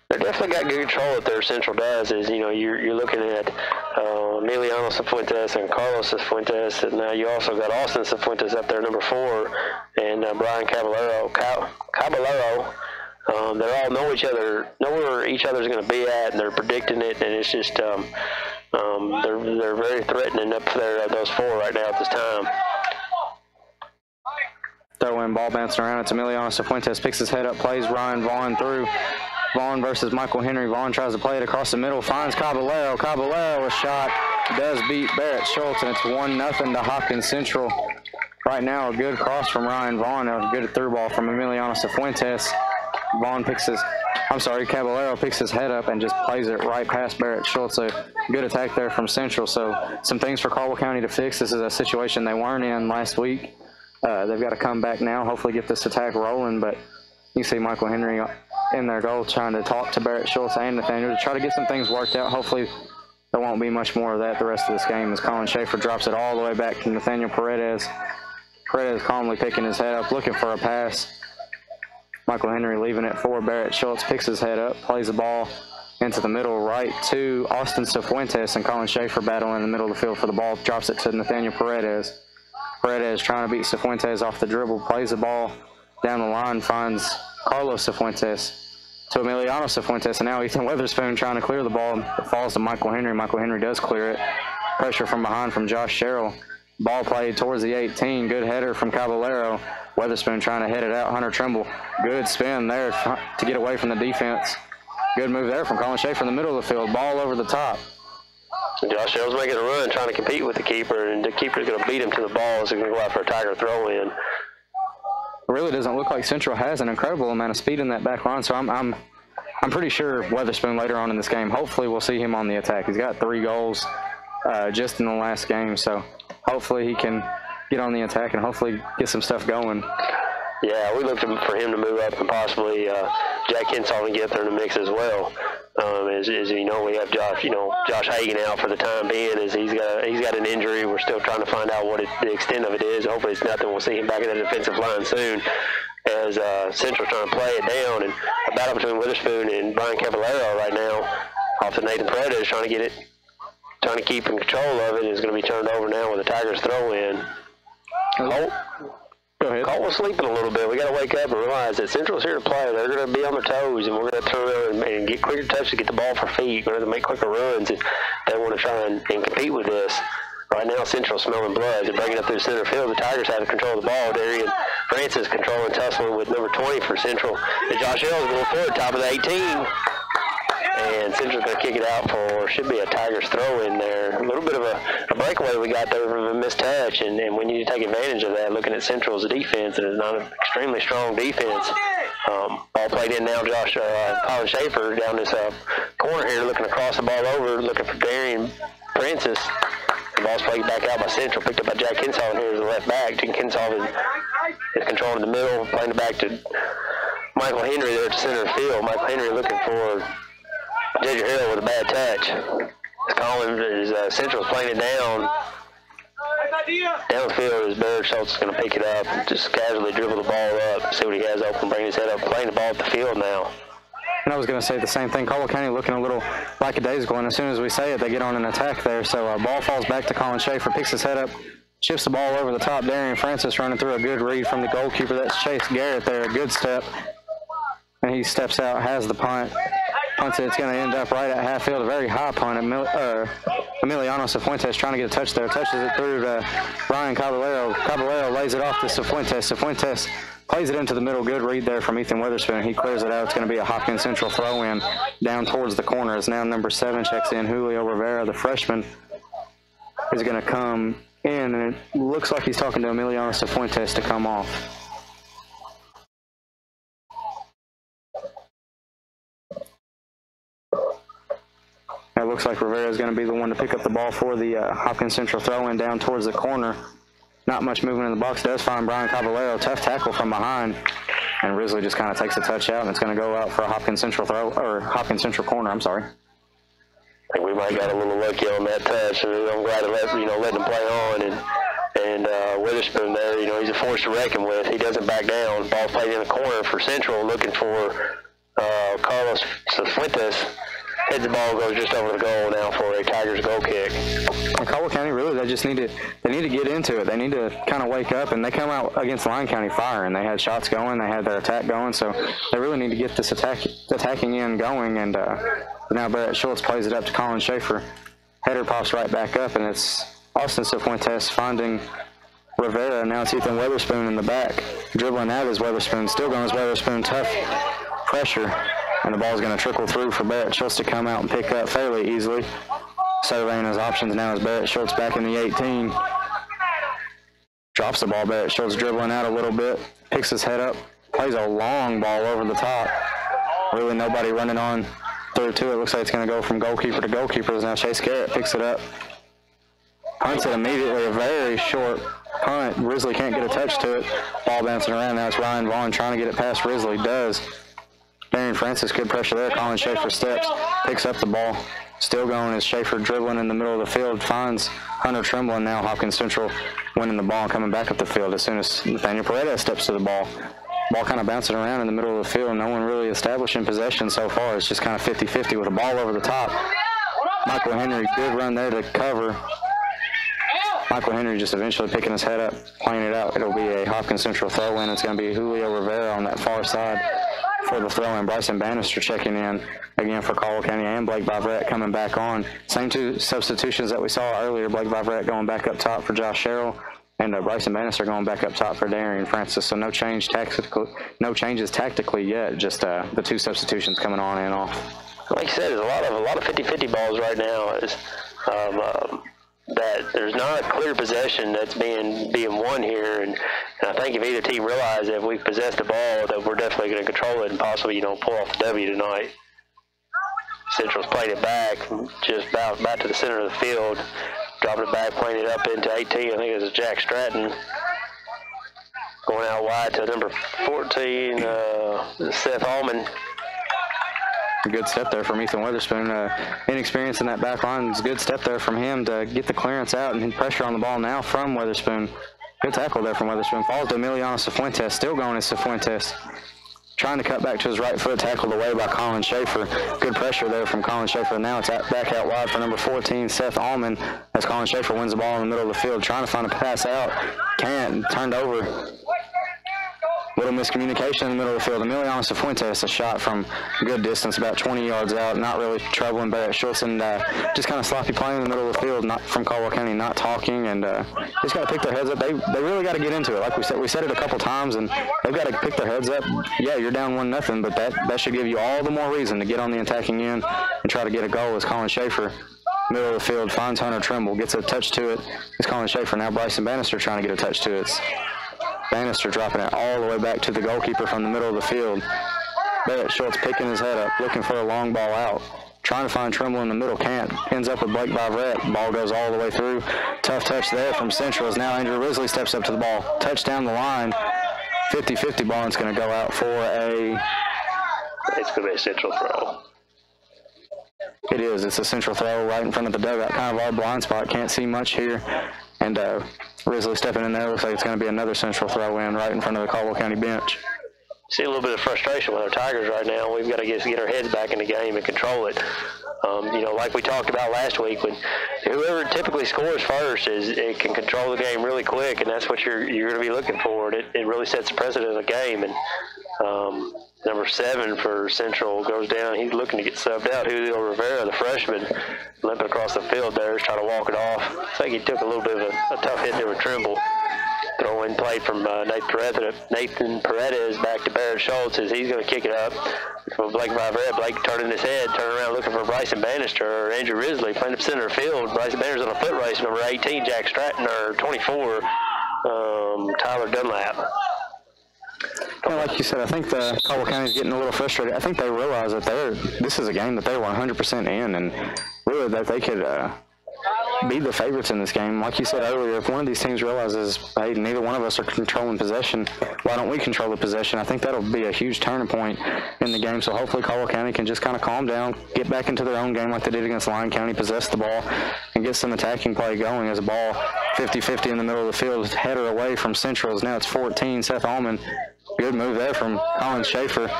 [SPEAKER 4] They've definitely got good control at their Central does. Is, you know, you're looking at Emiliano Cifuentes and Carlos Cifuentes, and now you also got Austin Cifuentes up there, number 4, and Brian Caballero. Caballero, they all know where each other's going to be at, and they're predicting it, and it's just they're very threatening up there, those 4 right now at this time.
[SPEAKER 3] Throw-in, ball bouncing around. It's Emiliano Cifuentes, picks his head up, plays Ryan Vaughn through. Vaughn versus Michael Henry. Vaughn tries to play it across the middle, finds Caballero. Caballero, a shot, does beat Barrett Schultz, and it's 1-0 to Hopkins Central. Right now, a good cross from Ryan Vaughn, a good through ball from Emiliano Cifuentes. Caballero picks his head up and just plays it right past Barrett Schultz. A good attack there from Central. So some things for Caldwell County to fix. This is a situation they weren't in last week. They've got to come back now, hopefully get this attack rolling, but you see Michael Henry in their goal trying to talk to Barrett Schultz and Nathaniel to try to get some things worked out. Hopefully there won't be much more of that the rest of this game as Colin Schaefer drops it all the way back to Nathaniel Paredes. Paredes calmly picking his head up, looking for a pass. Michael Henry leaving it for Barrett Schultz, picks his head up, plays the ball into the middle right to Austin Cifuentes, and Colin Schaefer battling in the middle of the field for the ball. Drops it to Nathaniel Paredes. Paredes trying to beat Cifuentes off the dribble, plays the ball down the line, finds Carlos Cifuentes to Emiliano Cifuentes, and now Ethan Weatherspoon trying to clear the ball. It falls to Michael Henry. Michael Henry does clear it. Pressure from behind from Josh Sherrill. Ball played towards the 18. Good header from Caballero. Weatherspoon trying to head it out. Hunter Trimble. Good spin there to get away from the defense. Good move there from Colin Schaefer in the middle of the field. Ball over the top.
[SPEAKER 4] Josh Sherrill's making a run, trying to compete with the keeper, and the keeper's going to beat him to the ball, so he's going to go out for a Tiger throw-in.
[SPEAKER 3] It really doesn't look like Central has an incredible amount of speed in that back line, so I'm pretty sure Weatherspoon later on in this game, hopefully we'll see him on the attack. He's got 3 goals just in the last game, so hopefully he can get on the attack and hopefully get some stuff going.
[SPEAKER 4] Yeah, we looked for him to move up and possibly Jack Henshaw to get there in the mix as well. As you know, we have Josh Hagan out for the time being, as he's got an injury. We're still trying to find out what the extent of it is. Hopefully it's nothing. We'll see him back in the defensive line soon, as Central's trying to play it down, and a battle between Witherspoon and Brian Caballero right now off the Nathan Paredes, trying to keep in control of it. Is going to be turned over now with the Tigers throw in.
[SPEAKER 3] Go ahead.
[SPEAKER 4] Caldwell's sleeping a little bit. We got to wake up and realize that Central's here to play. They're going to be on their toes, and we're going to turn around and get quicker touch to get the ball for feet. We're going to make quicker runs, and they want to try and compete with this. Right now, Central's smelling blood. They're bringing it up through the center field. The Tigers have control of the ball. Darian Francis controlling, tussling with number 20 for Central. And Josh Hill's going forward, top of the 18. And Central's going to kick it out for, should be a Tigers throw in there. A little bit of a breakaway we got there from a missed touch, and we need to take advantage of that, looking at Central's defense, and it's not an extremely strong defense. Ball played in now, Colin Schaefer down this corner here, looking across the ball over, looking for Darian Francis. The ball's played back out by Central, picked up by Jack Henshaw here as the left back. Jack Henshaw is controlling the middle, playing it back to Michael Henry there at the center of the field. Michael Henry looking for J.J. Harrell with a bad touch. Central's playing it down. Downfield is Barrett Schultz going to pick it up and just casually dribble the ball up, see what he has open, bring his head up, playing the ball at the field now.
[SPEAKER 3] And I was going to say the same thing. Caldwell County looking a little lackadaisical, and as soon as we say it, they get on an attack there. So ball falls back to Colin Schaefer, picks his head up, chips the ball over the top. Darian Francis running through a good read from the goalkeeper. That's Chase Garrett there, a good step. And he steps out, has the punt. Punts it. It's going to end up right at half field. A very high punt. Emiliano Cifuentes trying to get a touch there. Touches it through to Brian Caballero. Caballero lays it off to Cifuentes. Cifuentes plays it into the middle. Good read there from Ethan Weatherspoon. He clears it out. It's going to be a Hopkins Central throw-in down towards the corner. As now number 7 checks in. Julio Rivera, the freshman, is going to come in, and it looks like he's talking to Emiliano Cifuentes to come off. It looks like Rivera is going to be the one to pick up the ball for the Hopkins Central throw-in down towards the corner. Not much movement in the box. Does find Brian Caballero. Tough tackle from behind. And Risley just kind of takes a touch out, and it's going to go out for a Hopkins Central Hopkins Central corner. I'm sorry.
[SPEAKER 4] I think we might have got a little lucky on that touch. I'm glad to let him play on. And Witherspoon there, he's a force to reckon with. He doesn't back down. Ball played in the corner for Central, looking for Carlos Cifuentes. Heads the ball, goes just over the goal now for a Tigers goal kick.
[SPEAKER 3] And Caldwell County, really, they need to get into it. They need to kind of wake up, and they come out against Lyon County firing. They had shots going, they had their attack going, so they really need to get this attacking end going. And now Barrett Schultz plays it up to Colin Schaefer. Header pops right back up, and it's Austin Cifuentes finding Rivera. Now it's Ethan Weatherspoon in the back. Dribbling out is Weatherspoon. Still going as Weatherspoon. Tough pressure. And the ball's going to trickle through for Barrett Schultz to come out and pick up fairly easily. Surveying his options now is Barrett Schultz back in the 18. Drops the ball. Barrett Schultz dribbling out a little bit. Picks his head up. Plays a long ball over the top. Really nobody running on through to it. Looks like it's going to go from goalkeeper to goalkeeper. Now Chase Garrett picks it up. Punts it immediately. A very short punt. Risley can't get a touch to it. Ball bouncing around. Now it's Ryan Vaughn trying to get it past Risley. Does. Darian Francis, good pressure there. Colin Schaefer steps, picks up the ball. Still going as Schaefer dribbling in the middle of the field, finds Hunter Trimble, and now Hopkins Central winning the ball and coming back up the field as soon as Nathaniel Paredes steps to the ball. Ball kind of bouncing around in the middle of the field. No one really establishing possession so far. It's just kind of 50-50 with a ball over the top. Michael Henry, good run there to cover. Michael Henry just eventually picking his head up, playing it out. It'll be a Hopkins Central throw-in. It's going to be Julio Rivera on that far side for the throw-in. Bryson Bannister checking in again for Caldwell County, and Blake Viverette coming back on. Same two substitutions that we saw earlier. Blake Viverette going back up top for Josh Sherrill, and Bryson Bannister going back up top for Darian Francis. So no changes tactically yet. Just the two substitutions coming on and off.
[SPEAKER 4] Like you said, there's a lot of 50-50 balls right now. Is that there's not a clear possession that's being won here, and I think if either team realizes that if we possess the ball, that we're definitely going to control it and possibly pull off the W tonight. Central's played it back, just about back to the center of the field, dropping it back, playing it up into 18. I think it was Jack Stratton. Going out wide to number 14, Seth Allman.
[SPEAKER 3] A good step there from Ethan Weatherspoon. Inexperience in that back line. It's a good step there from him to get the clearance out and pressure on the ball now from Weatherspoon. Good tackle there from Weatherspoon. Falls to Emiliano Cifuentes. Still going as Cifuentes. Trying to cut back to his right foot. Tackled away by Colin Schaefer. Good pressure there from Colin Schaefer. Now it's back out wide for number 14, Seth Allman, as Colin Schaefer wins the ball in the middle of the field. Trying to find a pass out. Can't. Turned over. Little miscommunication in the middle of the field. Emiliano Cifuentes, a shot from good distance, about 20 yards out, not really troubling Barrett Schultz, and just kind of sloppy playing in the middle of the field, not from Caldwell County, not talking, and just got to pick their heads up. They really got to get into it. Like we said it a couple times, and they've got to pick their heads up. Yeah, you're down 1-0, but that should give you all the more reason to get on the attacking end and try to get a goal. As Colin Schaefer, middle of the field, finds Hunter Trimble, gets a touch to it. It's Colin Schaefer. Now Bryson Bannister trying to get a touch to it. Bannister dropping it all the way back to the goalkeeper from the middle of the field. Barrett Schultz picking his head up, looking for a long ball out. Trying to find Trimble in the middle, can't. Ends up with Blake Viverette. Ball goes all the way through. Tough touch there from Central as now Andrew Risley steps up to the ball. Touch down the line. 50-50 ball, and it's going to go out for
[SPEAKER 4] It's going to be a Central throw.
[SPEAKER 3] It is. It's a Central throw right in front of the dugout. Kind of our blind spot. Can't see much here. And Risley stepping in there. Looks like it's going to be another Central throw in right in front of the Caldwell County bench.
[SPEAKER 4] See a little bit of frustration with our Tigers right now. We've got to get our heads back in the game and control it. Like we talked about last week, when whoever typically scores first it can control the game really quick, and that's what you're going to be looking for. It really sets the precedent of the game. And number 7 for Central goes down. He's looking to get subbed out. Julio Rivera, the freshman, limping across the field there, is trying to walk it off. I think he took a little bit of a tough hit there with Trimble. Throw-in play from Nathan Paredes back to Barrett Schultz as he's going to kick it up. From Blake Viverette. Blake turning his head, turning around looking for Bryson Bannister or Andrew Risley, playing up center of the field. Bryson Bannister's on a foot race, number 18, Jack Stratton, or 24, Tyler Dunlap.
[SPEAKER 3] Well, like you said, I think the Caldwell County is getting a little frustrated. I think they realize that this is a game that they were 100% in, and really that they could be the favorites in this game. Like you said earlier, if one of these teams realizes, hey, neither one of us are controlling possession, why don't we control the possession? I think that'll be a huge turning point in the game. So hopefully Caldwell County can just kind of calm down, get back into their own game like they did against Lyon County, possess the ball, and get some attacking play going as a ball 50-50 in the middle of the field. Header away from Central's. Now it's 14, Seth Allman. Good move there from Colin Schaefer.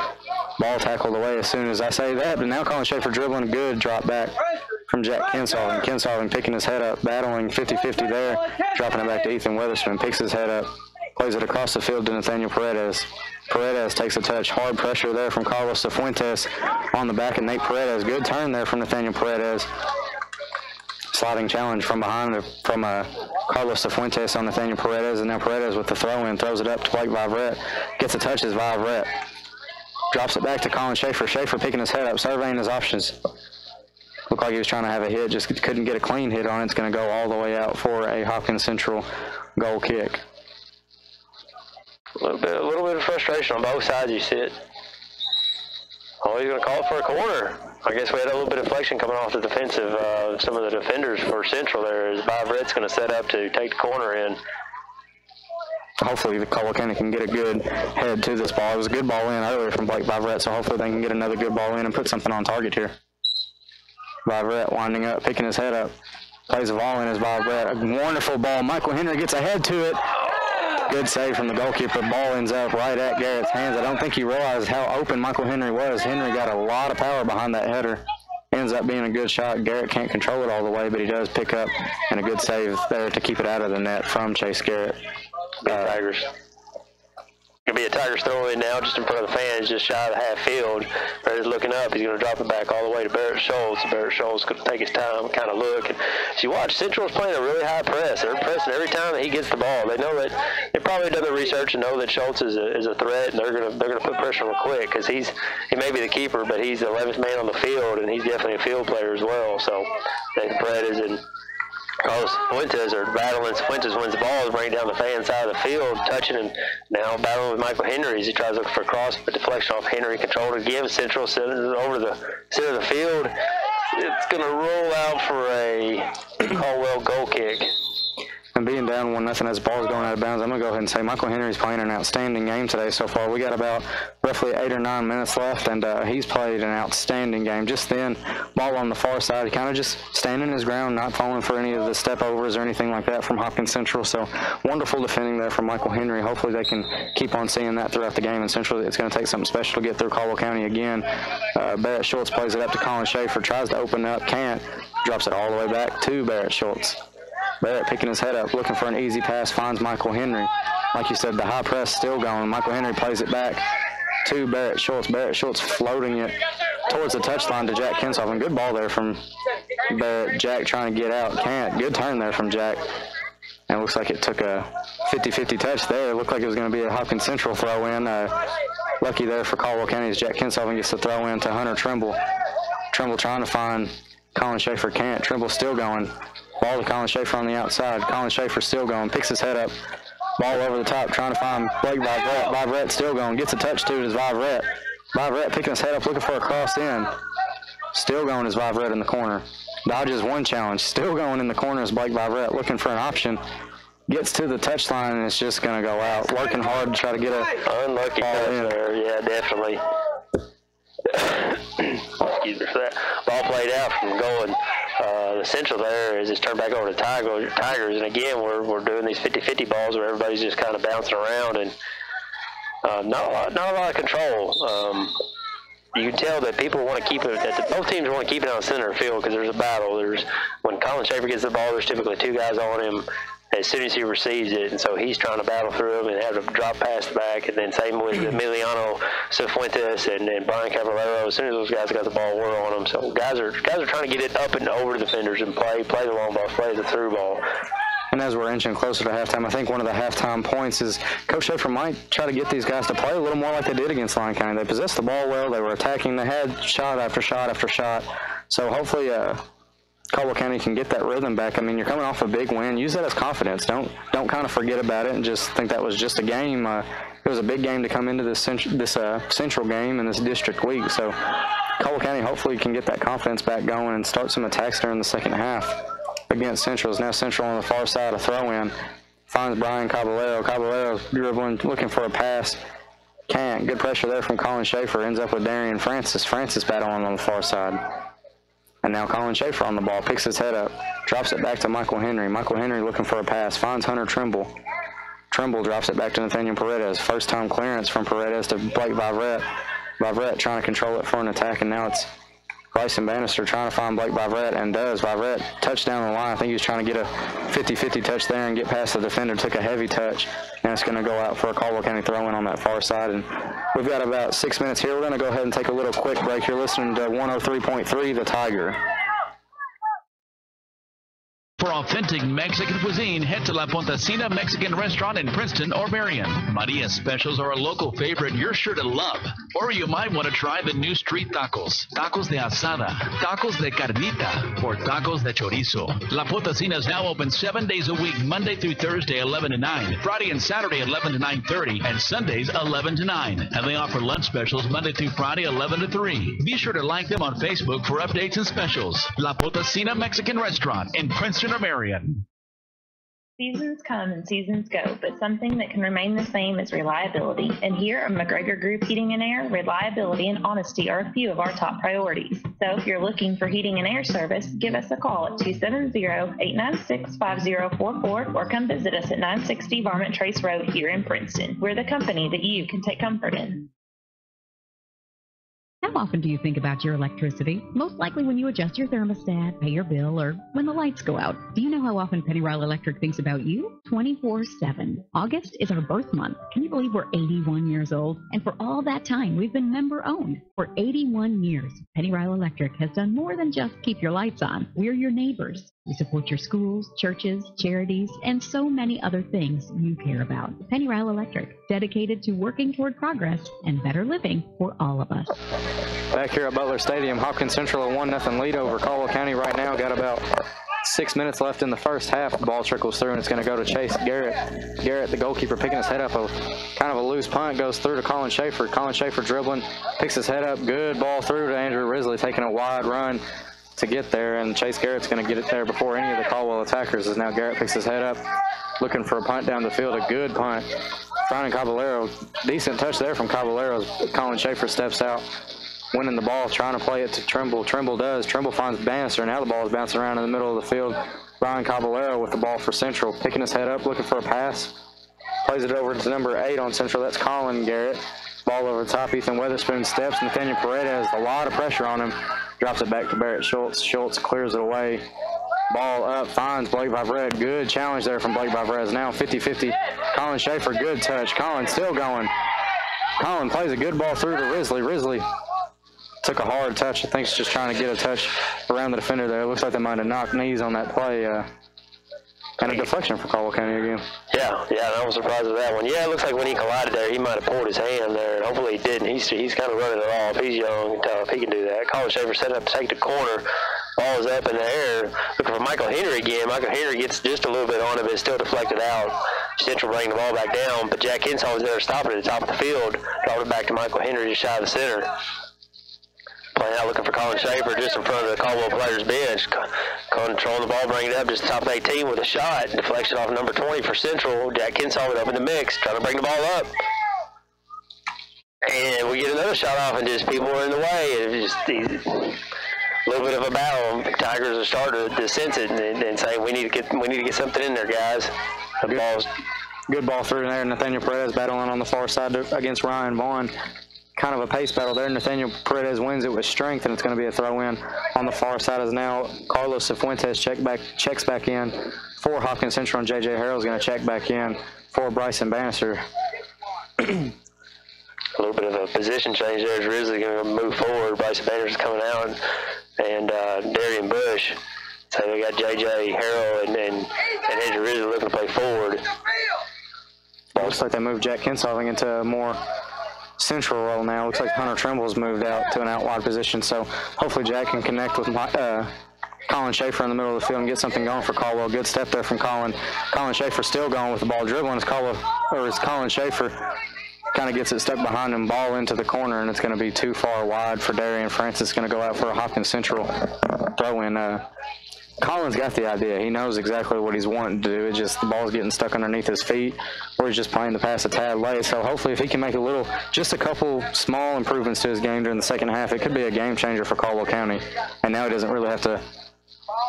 [SPEAKER 3] Ball tackled away as soon as I say that, but now Colin Schaefer dribbling a good drop back from Jack Kinsolving. Kinsolving picking his head up, battling 50-50 there, dropping it back to Ethan Weatherspoon, picks his head up, plays it across the field to Nathaniel Paredes. Paredes takes a touch, hard pressure there from Carlos Cifuentes on the back of Nate Paredes. Good turn there from Nathaniel Paredes. Sliding challenge from behind from Carlos Cifuentes on Nathaniel Paredes, and now Paredes with the throw-in, throws it up to Blake Viverette. Gets a touch as Viverette. Drops it back to Colin Schaefer. Schaefer picking his head up, surveying his options. Looked like he was trying to have a hit, just couldn't get a clean hit on it. It's going to go all the way out for a Hopkins Central goal kick.
[SPEAKER 4] A little bit of frustration on both sides, you see it. Oh, he's going to call it for a corner. I guess we had a little bit of flexion coming off the defensive, some of the defenders for Central there, as Viverette's going to set up to take the corner in.
[SPEAKER 3] Hopefully the Caldwell County can get a good head to this ball. It was a good ball in earlier from Blake Viverette, so hopefully they can get another good ball in and put something on target here. Viverette winding up, picking his head up. Plays the ball in as Viverette. A wonderful ball. Michael Henry gets ahead to it. Good save from the goalkeeper. Ball ends up right at Garrett's hands. I don't think he realized how open Michael Henry was. Henry got a lot of power behind that header. Ends up being a good shot. Garrett can't control it all the way, but he does pick up, and a good save there to keep it out of the net from Chase Garrett.
[SPEAKER 4] Tigers. Going to be a Tigers throw in now just in front of the fans, just shy of the half field. Barrett's looking up. He's going to drop it back all the way to Barrett Schultz. Barrett Schultz going to take his time, kind of look. And as you watch, Central's playing a really high press. They're pressing every time that he gets the ball. They know that they've probably done the research and know that Schultz is a threat, and they're going to put pressure on him quick because he may be the keeper, but he's the 11th man on the field, and he's definitely a field player as well. So Nathan Paredes and Carlos Fuentes are battling. Fuentes wins the ball, bringing down the fan side of the field, touching him. Now battling with Michael Henry as he tries to look for a cross, but deflection off Henry. Control to give. Central sends it over the center of the field. It's going to roll out for a Caldwell goal kick.
[SPEAKER 3] And being down 1-0 as the ball is going out of bounds, I'm going to go ahead and say Michael Henry's playing an outstanding game today so far. We got about roughly 8 or 9 minutes left, and he's played an outstanding game. Just then, ball on the far side, he kind of just standing his ground, not falling for any of the step overs or anything like that from Hopkins Central. So wonderful defending there from Michael Henry. Hopefully they can keep on seeing that throughout the game. And Central, it's going to take something special to get through Caldwell County again. Barrett Schultz plays it up to Colin Schaefer, tries to open up, can't, drops it all the way back to Barrett Schultz. Barrett picking his head up, looking for an easy pass, finds Michael Henry. Like you said, the high press still going. Michael Henry plays it back to Barrett Schultz. Barrett Schultz floating it towards the touchline to Jack Kinsoff. Good ball there from Barrett. Jack trying to get out. Can't. Good turn there from Jack. And it looks like it took a 50-50 touch there. It looked like it was going to be a Hopkins Central throw-in. Lucky there for Caldwell County as Jack Kinsoff gets the throw-in to Hunter Trimble. Trimble trying to find Colin Schaefer. Can't. Trimble still going. Ball to Colin Schaefer on the outside. Colin Schaefer still going. Picks his head up. Ball over the top. Trying to find Blake Vivrette. Vivrette still going. Gets a touch to it as Vivrette. Vivrette picking his head up, looking for a cross in. Still going as Vivrette in the corner. Dodges one challenge. Still going in the corner as Blake Vivrette, looking for an option. Gets to the touchline, and it's just going to go out. Working hard to try to get a
[SPEAKER 4] unlucky
[SPEAKER 3] ball
[SPEAKER 4] touch
[SPEAKER 3] in.
[SPEAKER 4] there. Yeah, definitely. Excuse me for that. Ball played out from going. The Central there is it's turned back over to Tigers, and again we're doing these 50-50 balls where everybody's just kind of bouncing around and not a lot of control. You can tell that people want to keep it. That both teams want to keep it on the center of the field because there's a battle. When Colin Schaefer gets the ball, there's typically 2 guys on him as soon as he receives it, and so he's trying to battle through him and have to drop past the back. And then same with Emiliano Cifuentes and Brian Caballero. As soon as those guys got the ball, we're on them. So guys are trying to get it up and over the defenders and play the long ball, play the through ball.
[SPEAKER 3] And as we're inching closer to halftime, I think one of the halftime points is Coach Schaefer might try to get these guys to play a little more like they did against Lyon County. They possessed the ball well. They were attacking. They had shot after shot after shot. So hopefully Caldwell County can get that rhythm back. I mean, you're coming off a big win. Use that as confidence. Don't kind of forget about it and just think that was just a game. It was a big game to come into this Central game and this district week. So Caldwell County hopefully can get that confidence back going and start some attacks during the second half against Central. It's now Central on the far side, a throw-in. Finds Brian Caballero. Caballero dribbling, looking for a pass. Can't. Good pressure there from Colin Schaefer. Ends up with Darian Francis. Francis battling on the far side. And now Colin Schaefer on the ball. Picks his head up. Drops it back to Michael Henry. Michael Henry looking for a pass. Finds Hunter Trimble. Trimble drops it back to Nathaniel Paredes. First time clearance from Paredes to Blake Vivrette. Vivrette trying to control it for an attack, and now it's Bryson Bannister trying to find Blake Vivrette, and does. Vivrette touched down the line. I think he was trying to get a 50-50 touch there and get past the defender. Took a heavy touch, and it's going to go out for a Caldwell County throw-in on that far side. And we've got about 6 minutes here. We're going to go ahead and take a little quick break. You're listening to 103.3 The Tiger.
[SPEAKER 5] For authentic Mexican cuisine, head to La Pontesina Mexican Restaurant in Princeton or Marion. Maria's specials are a local favorite you're sure to love. Or you might want to try the new street tacos. Tacos de asada, tacos de carnita, or tacos de chorizo. La Pontesina is now open 7 days a week, Monday through Thursday, 11 to 9. Friday and Saturday, 11 to 9:30. And Sundays, 11 to 9. And they offer lunch specials Monday through Friday, 11 to 3. Be sure to like them on Facebook for updates and specials. La Pontesina Mexican Restaurant in Princeton or Marion.
[SPEAKER 6] Seasons come and seasons go, but something that can remain the same is reliability. And here at McGregor Group Heating and Air, reliability and honesty are a few of our top priorities. So if you're looking for heating and air service, give us a call at 270-896-5044 or come visit us at 960 Varmint Trace Road here in Princeton. We're the company that you can take comfort in.
[SPEAKER 7] How often do you think about your electricity? Most likely when you adjust your thermostat, pay your bill, or when the lights go out. Do you know how often Penny Rile Electric thinks about you? 24/7. August is our birth month. Can you believe we're 81 years old? And for all that time, we've been member-owned. For 81 years, Penny Rile Electric has done more than just keep your lights on. We're your neighbors. We support your schools, churches, charities, and so many other things you care about. Penny Rile Electric, dedicated to working toward progress and better living for all of us.
[SPEAKER 3] Back here at Butler Stadium, Hopkins Central a 1-0 lead over Caldwell County right now. Got about 6 minutes left in the first half. The ball trickles through, and it's going to go to Chase Garrett. Garrett, the goalkeeper, picking his head up. Kind of a loose punt, goes through to Colin Schaefer. Colin Schaefer dribbling, picks his head up. Good ball through to Andrew Risley, taking a wide run to get there, and Chase Garrett's going to get it there before any of the Caldwell attackers, as now Garrett picks his head up, looking for a punt down the field. A good punt. Finding Caballero. Decent touch there from Caballero. Colin Schaefer steps out, winning the ball, trying to play it to Trimble. Trimble does. Trimble finds Bannister. Now the ball is bouncing around in the middle of the field. Ryan Caballero with the ball for Central, picking his head up, looking for a pass. Plays it over to number 8 on Central. That's Colin Garrett. Ball over the top. Ethan Weatherspoon steps. Nathaniel Paredes, a lot of pressure on him. Drops it back to Barrett Schultz. Schultz clears it away. Ball up, finds Blake Vivrette. Good challenge there from Blake Vivrette. Now 50-50. Colin Schaefer, good touch. Colin still going. Colin plays a good ball through to Risley. Risley took a hard touch. I think he's just trying to get a touch around the defender there. It looks like they might have knocked knees on that play. And a deflection for Caldwell County again.
[SPEAKER 4] Yeah, I was surprised with that one. Yeah, it looks like when he collided there, he might have pulled his hand there, and hopefully he didn't. He's kind of running it off. He's young and tough. He can do that. Colin Schaefer set up to take the corner. Ball is up in the air. Looking for Michael Henry again. Michael Henry gets just a little bit on it, but it's still deflected out. Central bringing the ball back down, but Jack Kinsall was there to stop it at the top of the field. Dropped it back to Michael Henry just shy of the center. Playing out, looking for Colin Schaefer just in front of the Caldwell players' bench. Controlling the ball, bringing it up just top 18 with a shot. Deflection off number 20 for Central. Jack Kinsall with up in the mix, trying to bring the ball up. And we get another shot off, and just people are in the way. It's just a little bit of a battle. The Tigers are starting to sense it and say, we need to get something in there, guys.
[SPEAKER 3] Good ball through there. Nathaniel Perez battling on the far side against Ryan Vaughn. Kind of a pace battle there. Nathaniel Paredes wins it with strength, and it's going to be a throw-in on the far side. As now Carlos Cifuentes checks back in for Hopkins Central, and J.J. Harrell's going to check back in for Bryson Bannister.
[SPEAKER 4] A little bit of a position change there as Risley going to move forward. Bryson Bannister's coming out, and Darian Bush. So we got J.J. Harrell and Andrew Risley looking to play forward.
[SPEAKER 3] Looks like they moved Jack Kinsall into a more Central role now. Looks like Hunter Trimble's moved out to an out wide position, so hopefully Jack can connect with Colin Schaefer in the middle of the field and get something going for Caldwell. Good step there from Colin. Colin Schaefer still going with the ball, dribbling as Colin Schaefer kind of gets it stuck behind him, ball into the corner, and it's going to be too far wide for Darian Francis. Going to go out for a Hopkins Central throw-in. Colin's got the idea. He knows exactly what he's wanting to do. It's just the ball's getting stuck underneath his feet, or he's just playing the pass a tad late. So hopefully if he can make just a couple small improvements to his game during the second half, it could be a game changer for Caldwell County. And now he doesn't really have to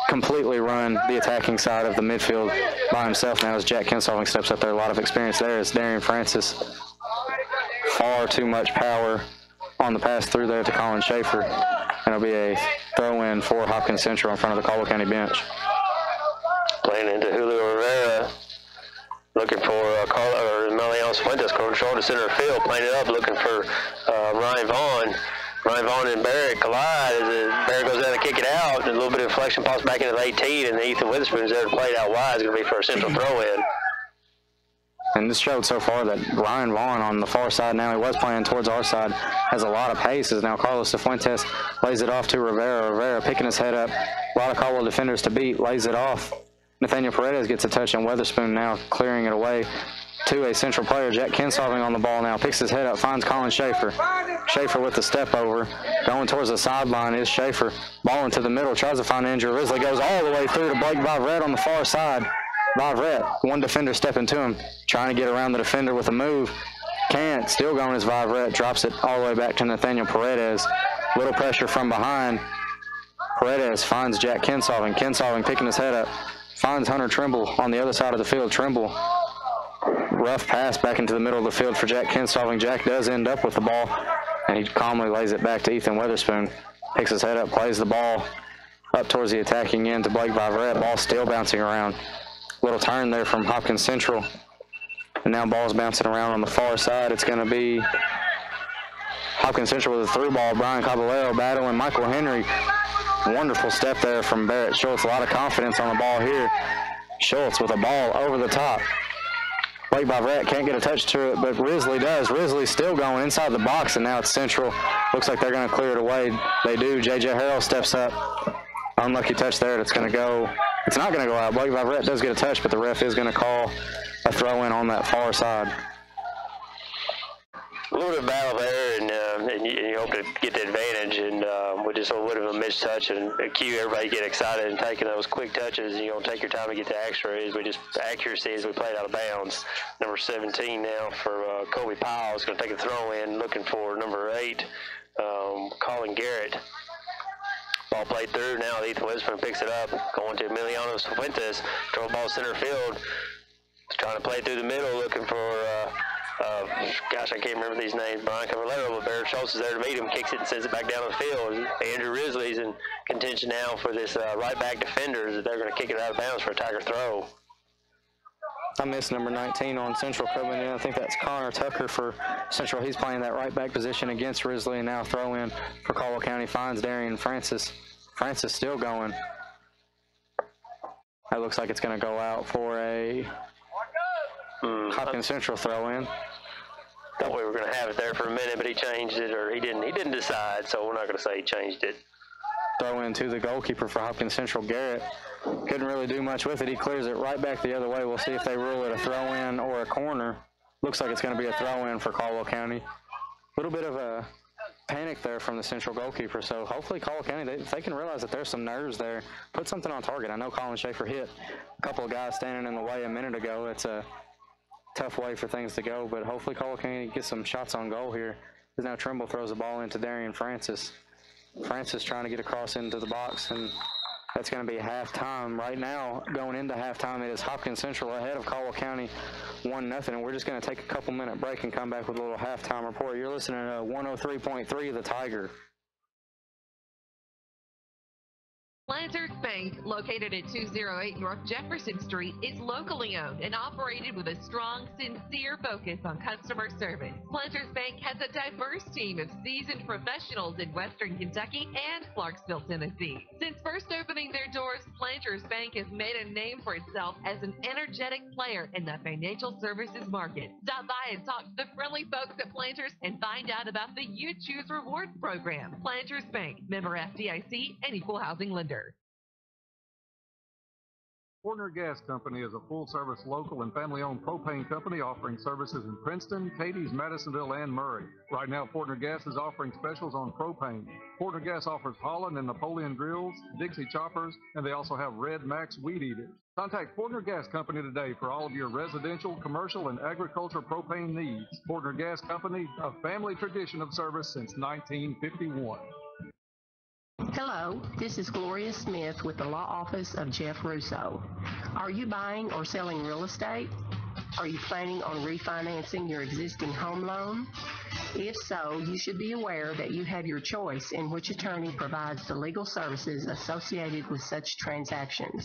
[SPEAKER 3] completely run the attacking side of the midfield by himself now as Jack Kinsall steps up there. A lot of experience there as Darian Francis. Far too much power on the pass through there to Colin Schaefer. And it'll be a throw-in for Hopkins Central in front of the Caldwell County bench.
[SPEAKER 4] Playing into Julio Rivera, looking for Melian Fuentes, control to center field, playing it up, looking for Ryan Vaughn. Ryan Vaughn and Barrett collide as Barrett goes down to kick it out. A little bit of deflection, pops back into the 18, and Ethan Witherspoon is there to play it out wide. It's going to be for a Central throw-in.
[SPEAKER 3] And this showed so far that Ryan Vaughn on the far side, now he was playing towards our side, has a lot of pace. As now Carlos Cifuentes lays it off to Rivera. Rivera picking his head up. A lot of Caldwell defenders to beat, lays it off. Nathaniel Paredes gets a touch, and Weatherspoon now clearing it away to a Central player. Jack Kinsolving on the ball now, picks his head up, finds Colin Schaefer. Schaefer with the step over, going towards the sideline is Schaefer. Ball into the middle, tries to find Andrew Risley, goes all the way through to Blake Vivrette on the far side. Vivrette, one defender stepping to him, trying to get around the defender with a move. Can't. Still going as Vivrette. Drops it all the way back to Nathaniel Paredes. Little pressure from behind. Paredes finds Jack Kinsolving. Kinsolving picking his head up. Finds Hunter Trimble on the other side of the field. Trimble. Rough pass back into the middle of the field for Jack Kinsolving. Jack does end up with the ball, and he calmly lays it back to Ethan Weatherspoon. Picks his head up, plays the ball up towards the attacking end to Blake Vivrette. Ball still bouncing around. Little turn there from Hopkins Central. And now ball's bouncing around on the far side. It's going to be Hopkins Central with a through ball. Brian Caballero battling Michael Henry. Wonderful step there from Barrett Schultz. A lot of confidence on the ball here. Schultz with a ball over the top. Blake Vivrette can't get a touch to it, but Risley does. Risley still going inside the box, and now it's Central. Looks like they're going to clear it away. They do. J.J. Harrell steps up. Unlucky touch there. It's going to go. It's not going to go out. Blake Vivrette does get a touch, but the ref is going to call a throw in on that far side.
[SPEAKER 4] A little bit of battle there, and you hope to get the advantage, and we just would have a missed touch and cue everybody get excited and taking those quick touches, and you don't take your time to get the extra. We just accuracy as we played out of bounds. Number 17 now for Kobe Powell is going to take a throw in, looking for number 8, Colin Garrett. Ball played through. Now Ethan Weatherspoon picks it up, going to Emiliano Fuentes. Throw ball center field. Trying to play through the middle, looking for, gosh, I can't remember these names. Brian Caballero, but Barrett Schultz is there to meet him, kicks it and sends it back down the field. Andrew Risley's in contention now for this right back defenders that they're going to kick it out of bounds for a Tiger throw.
[SPEAKER 3] I missed number 19 on Central coming in. I think that's Connor Tucker for Central. He's playing that right back position against Risley, and now throw in for Caldwell County finds Darian Francis. Francis still going. That looks like it's going to go out for a Hopkins Central throw in.
[SPEAKER 4] Thought we were going to have it there for a minute, but he changed it, or he didn't decide, so we're not going to say he changed it.
[SPEAKER 3] Throw in to the goalkeeper for Hopkins Central, Garrett. Couldn't really do much with it. He clears it right back the other way. We'll see if they rule it a throw in or a corner. Looks like it's going to be a throw in for Caldwell County. A little bit of a panic there from the Central goalkeeper, so hopefully Caldwell County, they can realize that there's some nerves there. Put something on target. I know Colin Schaefer hit a couple of guys standing in the way a minute ago. It's a tough way for things to go, but hopefully Caldwell County gets some shots on goal here. As now Trimble throws the ball into Darian Francis. Francis trying to get across into the box, and that's going to be halftime. Right now, going into halftime, it is Hopkins Central ahead of Caldwell County 1-0, and we're just going to take a couple-minute break and come back with a little halftime report. You're listening to 103.3 The Tiger.
[SPEAKER 8] Planters Bank, located at 208 North Jefferson Street, is locally owned and operated with a strong, sincere focus on customer service. Planters Bank has a diverse team of seasoned professionals in Western Kentucky and Clarksville, Tennessee. Since first opening their doors, Planters Bank has made a name for itself as an energetic player in the financial services market. Stop by and talk to the friendly folks at Planters and find out about the You Choose Rewards program. Planters Bank, member FDIC, and equal housing lender.
[SPEAKER 9] Fortner Gas Company is a full-service local and family-owned propane company offering services in Princeton, Cadiz, Madisonville, and Murray. Right now, Fortner Gas is offering specials on propane. Fortner Gas offers Holland and Napoleon grills, Dixie choppers, and they also have Red Max weed eaters. Contact Fortner Gas Company today for all of your residential, commercial, and agriculture propane needs. Fortner Gas Company, a family tradition of service since 1951.
[SPEAKER 10] Hello, this is Gloria Smith with the Law Office of Jeff Russo. Are you buying or selling real estate? Are you planning on refinancing your existing home loan? If so, you should be aware that you have your choice in which attorney provides the legal services associated with such transactions.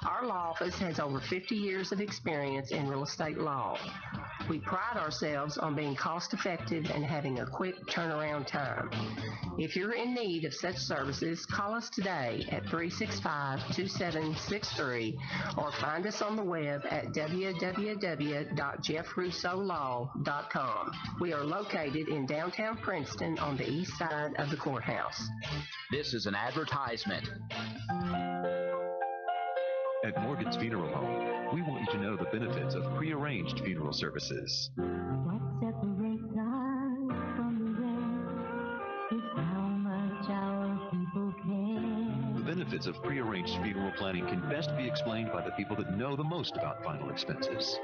[SPEAKER 10] Our law office has over 50 years of experience in real estate law. We pride ourselves on being cost-effective and having a quick turnaround time. If you're in need of such services, call us today at 365-2763 or find us on the web at www.jeffrussolaw.com. We are located in downtown Princeton on the east side of the courthouse.
[SPEAKER 1] This is an advertisement.
[SPEAKER 11] At Morgan's Funeral Home, we want you to know the benefits of prearranged funeral services.
[SPEAKER 12] What separates us from the rest is how much our people care.
[SPEAKER 11] The benefits benefits of prearranged funeral planning can best be explained by the people that know the most about final expenses.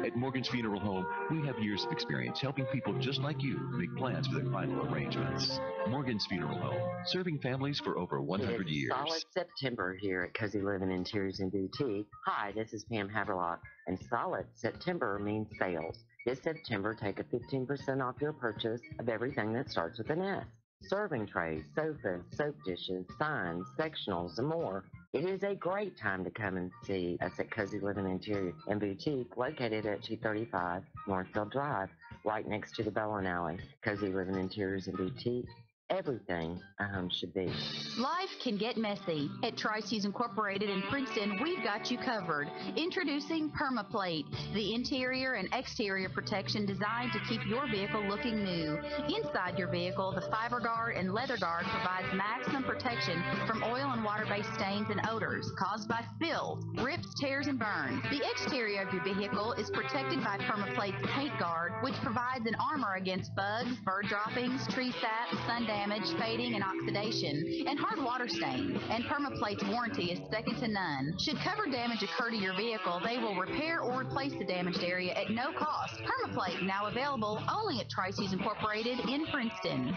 [SPEAKER 11] At Morgan's Funeral Home, we have years of experience helping people just like you make plans for their final arrangements. Morgan's Funeral Home, serving families for over 100 years.
[SPEAKER 13] Solid September here at Cozy Living Interiors and Boutique. Hi, this is Pam Haverlock, and Solid September means sales. This September, take a 15% off your purchase of everything that starts with an S. Serving trays, sofas, soap dishes, signs, sectionals, and more. It is a great time to come and see us at Cozy Living Interior and Boutique, located at 235 Northfield Drive, right next to the Bowling Alley. Cozy Living Interiors and Boutique. Everything a home should be.
[SPEAKER 14] Life can get messy. At Tri-Seas Incorporated in Princeton, we've got you covered. Introducing PermaPlate, the interior and exterior protection designed to keep your vehicle looking new. Inside your vehicle, the FiberGuard and LeatherGuard provides maximum protection from oil and water-based stains and odors caused by spills, rips, tears, and burns. The exterior of your vehicle is protected by PermaPlate's Paint Guard, which provides an armor against bugs, bird droppings, tree sap, sun damage, fading, and oxidation, and hard water stains. And PermaPlate's warranty is second to none. Should cover damage occur to your vehicle, they will repair or replace the damaged area at no cost. PermaPlate now available only at Tri-Seas Incorporated in Princeton.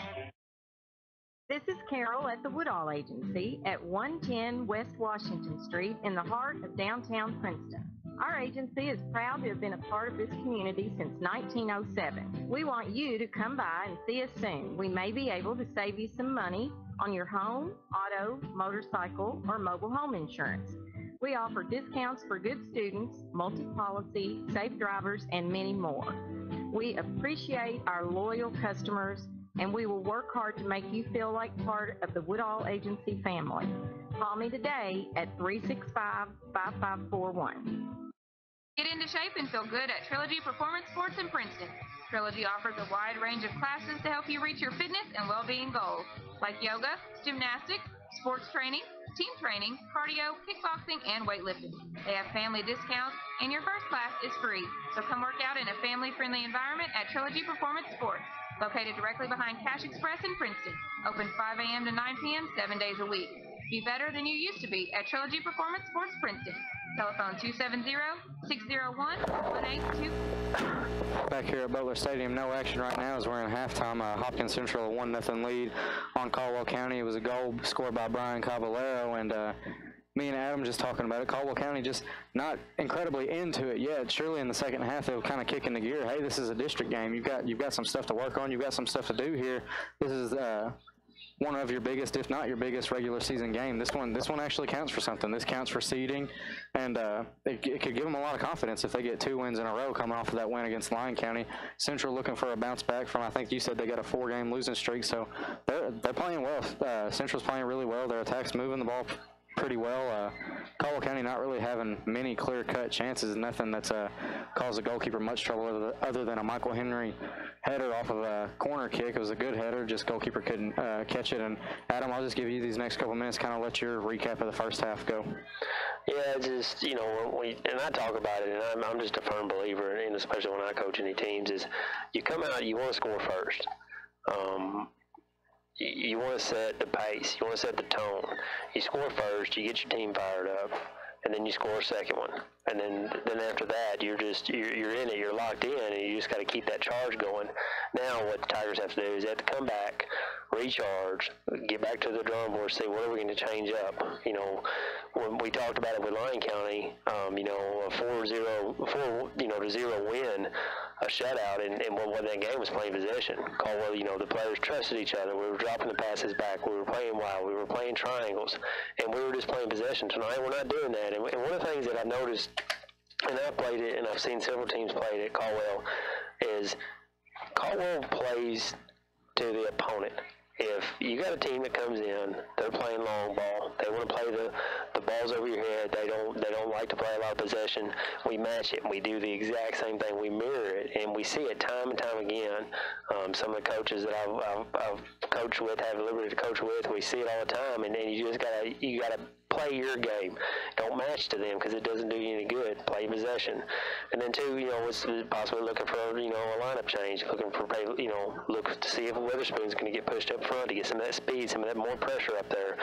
[SPEAKER 15] This is Carol at the Woodall Agency at 110 West Washington Street in the heart of downtown Princeton. Our agency is proud to have been a part of this community since 1907. We want you to come by and see us soon. We may be able to save you some money on your home, auto, motorcycle, or mobile home insurance. We offer discounts for good students, multi-policy, safe drivers, and many more. We appreciate our loyal customers, and we will work hard to make you feel like part of the Woodall Agency family. Call me today at 365-5541.
[SPEAKER 16] Get into shape and feel good at Trilogy Performance Sports in Princeton. Trilogy offers a wide range of classes to help you reach your fitness and well-being goals, like yoga, gymnastics, sports training, team training, cardio, kickboxing, and weightlifting. They have family discounts, and your first class is free. So come work out in a family-friendly environment at Trilogy Performance Sports, located directly behind Cash Express in Princeton. Open 5 a.m. to 9 p.m., 7 days a week. Be better than you used to be at Trilogy Performance Sports Princeton. Telephone 270-601-1822.
[SPEAKER 3] Back here at Butler Stadium, no action right now as we're in halftime. Hopkins Central a 1-0 lead on Caldwell County. It was a goal scored by Brian Caballero, and me and Adam just talking about it. Caldwell County just not incredibly into it yet. Surely in the second half they'll kind of kick into gear. Hey, this is a district game. You've got some stuff to work on. You've got some stuff to do here. This is one of your biggest, if not your biggest, regular season game. This one actually counts for something. This counts for seeding, and it could give them a lot of confidence if they get 2 wins in a row coming off of that win against Lyon County. Central looking for a bounce back from, I think you said they got a 4-game losing streak, so they're playing well. Central's playing really well. Their attack's moving the ball pretty well. Caldwell County not really having many clear-cut chances, nothing that's caused the goalkeeper much trouble other than a Michael Henry header off of a corner kick. It was a good header, just goalkeeper couldn't catch it. And Adam, I'll just give you these next couple minutes, kind of let your recap of the first half go.
[SPEAKER 4] Yeah, just, and I talk about it, and I'm just a firm believer, and especially when I coach any teams, is you come out, you want to score first. You want to set the pace. You want to set the tone. You score first. You get your team fired up, and then you score a second one. And then after that, you're in it. You're locked in, and you just got to keep that charge going. Now, what the Tigers have to do is they have to come back, recharge, get back to the drum board, say what are we going to change up. When we talked about it with Lyon County, a 4-0 win, a shutout, and what won that game was playing possession. Caldwell, the players trusted each other. We were dropping the passes back. We were playing wild. We were playing triangles, and we were just playing possession. Tonight, we're not doing that. And one of the things that I've noticed, and I've played it, and I've seen several teams play it at Caldwell, is Caldwell plays to the opponent. If you got a team that comes in, they're playing long ball. They want to play the balls over your head. They don't like to play a lot of possession. We match it, and we do the exact same thing. We mirror it, and we see it time and time again. Some of the coaches that I've coached with, have the liberty to coach with, we see it all the time. And then you just gotta play your game. Don't match to them because it doesn't do you any good. Play possession. And then two, was possibly looking for a lineup change, looking for look to see if Witherspoon's going to get pushed up front to get some of that speed, some of that more pressure up there.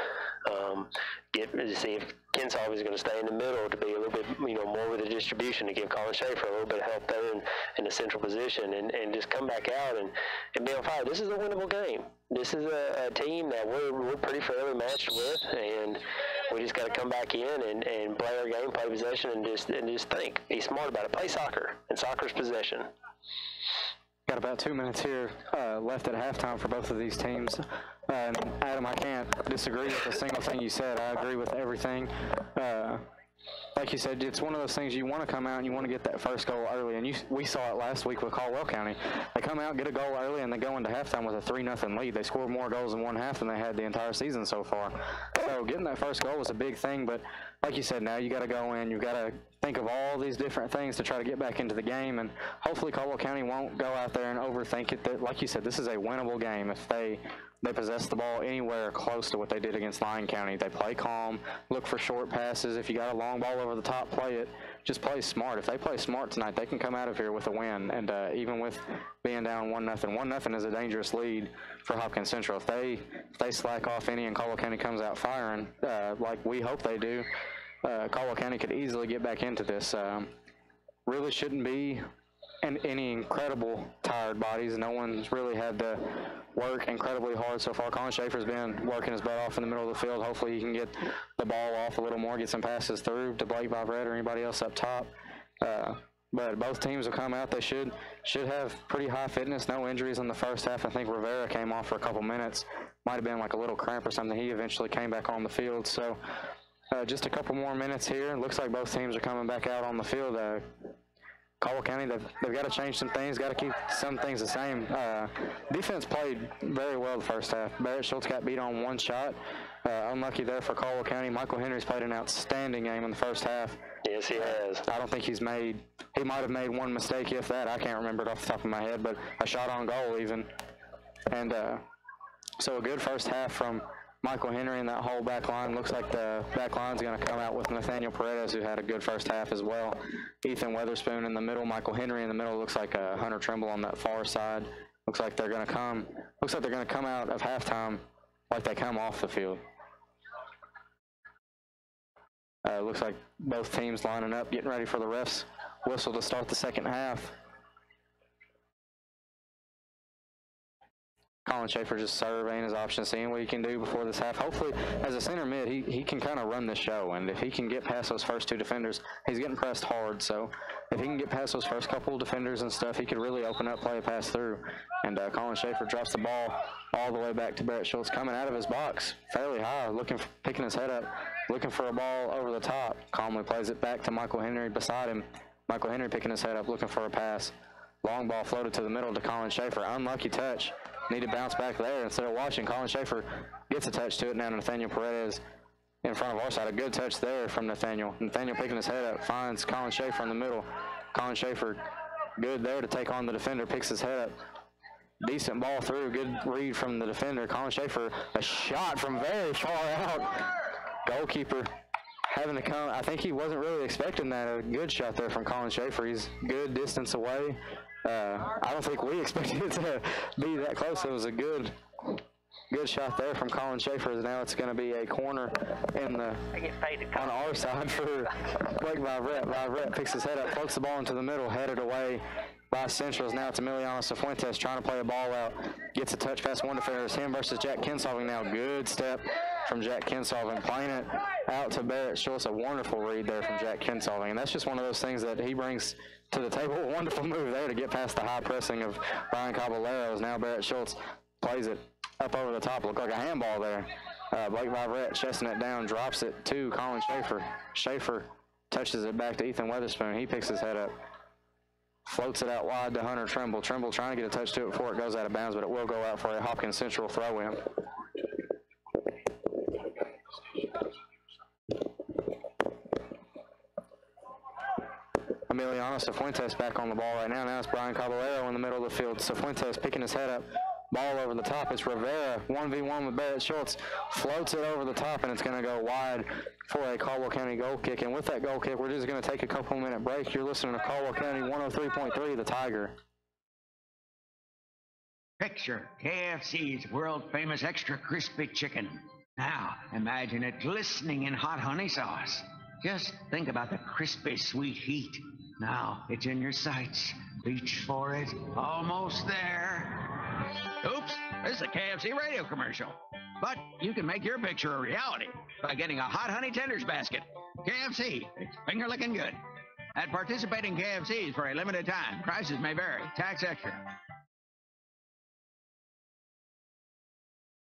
[SPEAKER 4] Get to see if Kinsolving is going to stay in the middle to be a little bit, more with the distribution to give Colin Schaefer a little bit of help there in the central position and just come back out and be on fire. This is a winnable game. This is a team that we're pretty fairly matched with, and we just got to come back in and play our game, play possession, and just think. Be smart about it. Play soccer, and soccer's possession.
[SPEAKER 3] Got about 2 minutes here left at halftime for both of these teams. Adam, I can't disagree with a single thing you said. I agree with everything. Like you said, it's one of those things you want to come out and you want to get that first goal early. And we saw it last week with Caldwell County. They come out, get a goal early, and they go into halftime with a 3-0 lead. They scored more goals in one half than they had the entire season so far. So getting that first goal was a big thing. But like you said, now you got to go in. You've got to think of all these different things to try to get back into the game. And hopefully Caldwell County won't go out there and overthink it. That, like you said, this is a winnable game. If they possess the ball anywhere close to what they did against Lyon County. They play calm, look for short passes. If you got a long ball over the top, play it. Just play smart. If they play smart tonight, they can come out of here with a win. And even with being down 1-0, 1-0 is a dangerous lead for Hopkins Central. If they slack off any and Caldwell County comes out firing, like we hope they do, Caldwell County could easily get back into this. Really shouldn't be any incredible tired bodies. No one's really had to work incredibly hard so far. Colin Schaefer's been working his butt off in the middle of the field. Hopefully he can get the ball off a little more, get some passes through to Blake Vivrette or anybody else up top. But both teams will come out. They should have pretty high fitness, no injuries in the first half. I think Rivera came off for a couple minutes. Might have been like a little cramp or something. He eventually came back on the field. So just a couple more minutes here. Looks like both teams are coming back out on the field. Caldwell County, they've got to change some things, got to keep some things the same. Defense played very well the first half. Barrett Schultz got beat on one shot. Unlucky there for Caldwell County. Michael Henry's played an outstanding game in the first half.
[SPEAKER 4] Yes, he has.
[SPEAKER 3] I don't think he might have made one mistake, if that. I can't remember it off the top of my head, but a shot on goal even. And so a good first half from Michael Henry and that whole back line. Looks like the back line's going to come out with Nathaniel Paredes, who had a good first half as well. Ethan Weatherspoon in the middle, Michael Henry in the middle. Looks like Hunter Trimble on that far side. Looks like they're going to come out of halftime like they come off the field. Looks like both teams lining up, getting ready for the refs' whistle to start the second half. Colin Schaefer just surveying his options, seeing what he can do before this half. Hopefully, as a center mid, he can kind of run the show, and if he can get past those first two defenders, he's getting pressed hard, so if he can get past those first couple of defenders and stuff, he could really open up, play a pass through. And Colin Schaefer drops the ball all the way back to Barrett Schultz, coming out of his box fairly high, picking his head up, looking for a ball over the top. Calmly plays it back to Michael Henry beside him. Michael Henry picking his head up, looking for a pass. Long ball floated to the middle to Colin Schaefer. Unlucky touch. Need to bounce back there. Instead of watching, Colin Schaefer gets a touch to it now. Nathaniel Paredes in front of our side. A good touch there from Nathaniel. Nathaniel picking his head up, finds Colin Schaefer in the middle. Colin Schaefer good there to take on the defender, picks his head up. Decent ball through, good read from the defender. Colin Schaefer, a shot from very far out. Goalkeeper having to come. I think he wasn't really expecting that. A good shot there from Colin Schaefer. He's good distance away. I don't think we expected it to be that close. It was a good shot there from Colin Schaefer. Now it's going to be a corner on our side for Blake Vivrette. Vivrette picks his head up, floats the ball into the middle, headed away by Centrals. Now it's Emiliano Cifuentes trying to play a ball out. Gets a touch past one defender. It's him versus Jack Kinsolving now. Good step from Jack Kinsolving, playing it out to Barrett Schultz. A wonderful read there from Jack Kinsolving. And that's just one of those things that he brings to the table. A wonderful move there to get past the high pressing of Brian Caballeros. Now Barrett Schultz plays it up over the top. Looked like a handball there. Blake Vivrette chesting it down, drops it to Colin Schaefer. Schaefer touches it back to Ethan Weatherspoon. He picks his head up. Floats it out wide to Hunter Trimble. Trimble trying to get a touch to it before it goes out of bounds, but it will go out for a Hopkins Central throw-in. Emiliano Cifuentes back on the ball right now. Now it's Brian Caballero in the middle of the field. Cifuentes picking his head up. Ball over the top. It's Rivera, 1v1 with Barrett Schultz. Floats it over the top, and it's going to go wide for a Caldwell County goal kick. And with that goal kick, we're just going to take a couple-minute break. You're listening to Caldwell County 103.3, The Tiger.
[SPEAKER 17] Picture KFC's world-famous extra crispy chicken. Now, imagine it glistening in hot honey sauce. Just think about the crispy, sweet heat. Now, it's in your sights. Reach for it. Almost there.
[SPEAKER 5] Oops, this is a KFC radio commercial. But you can make your picture a reality by getting a hot honey tenders basket. KFC, it's finger licking good. At participating KFCs for a limited time. Prices may vary. Tax extra.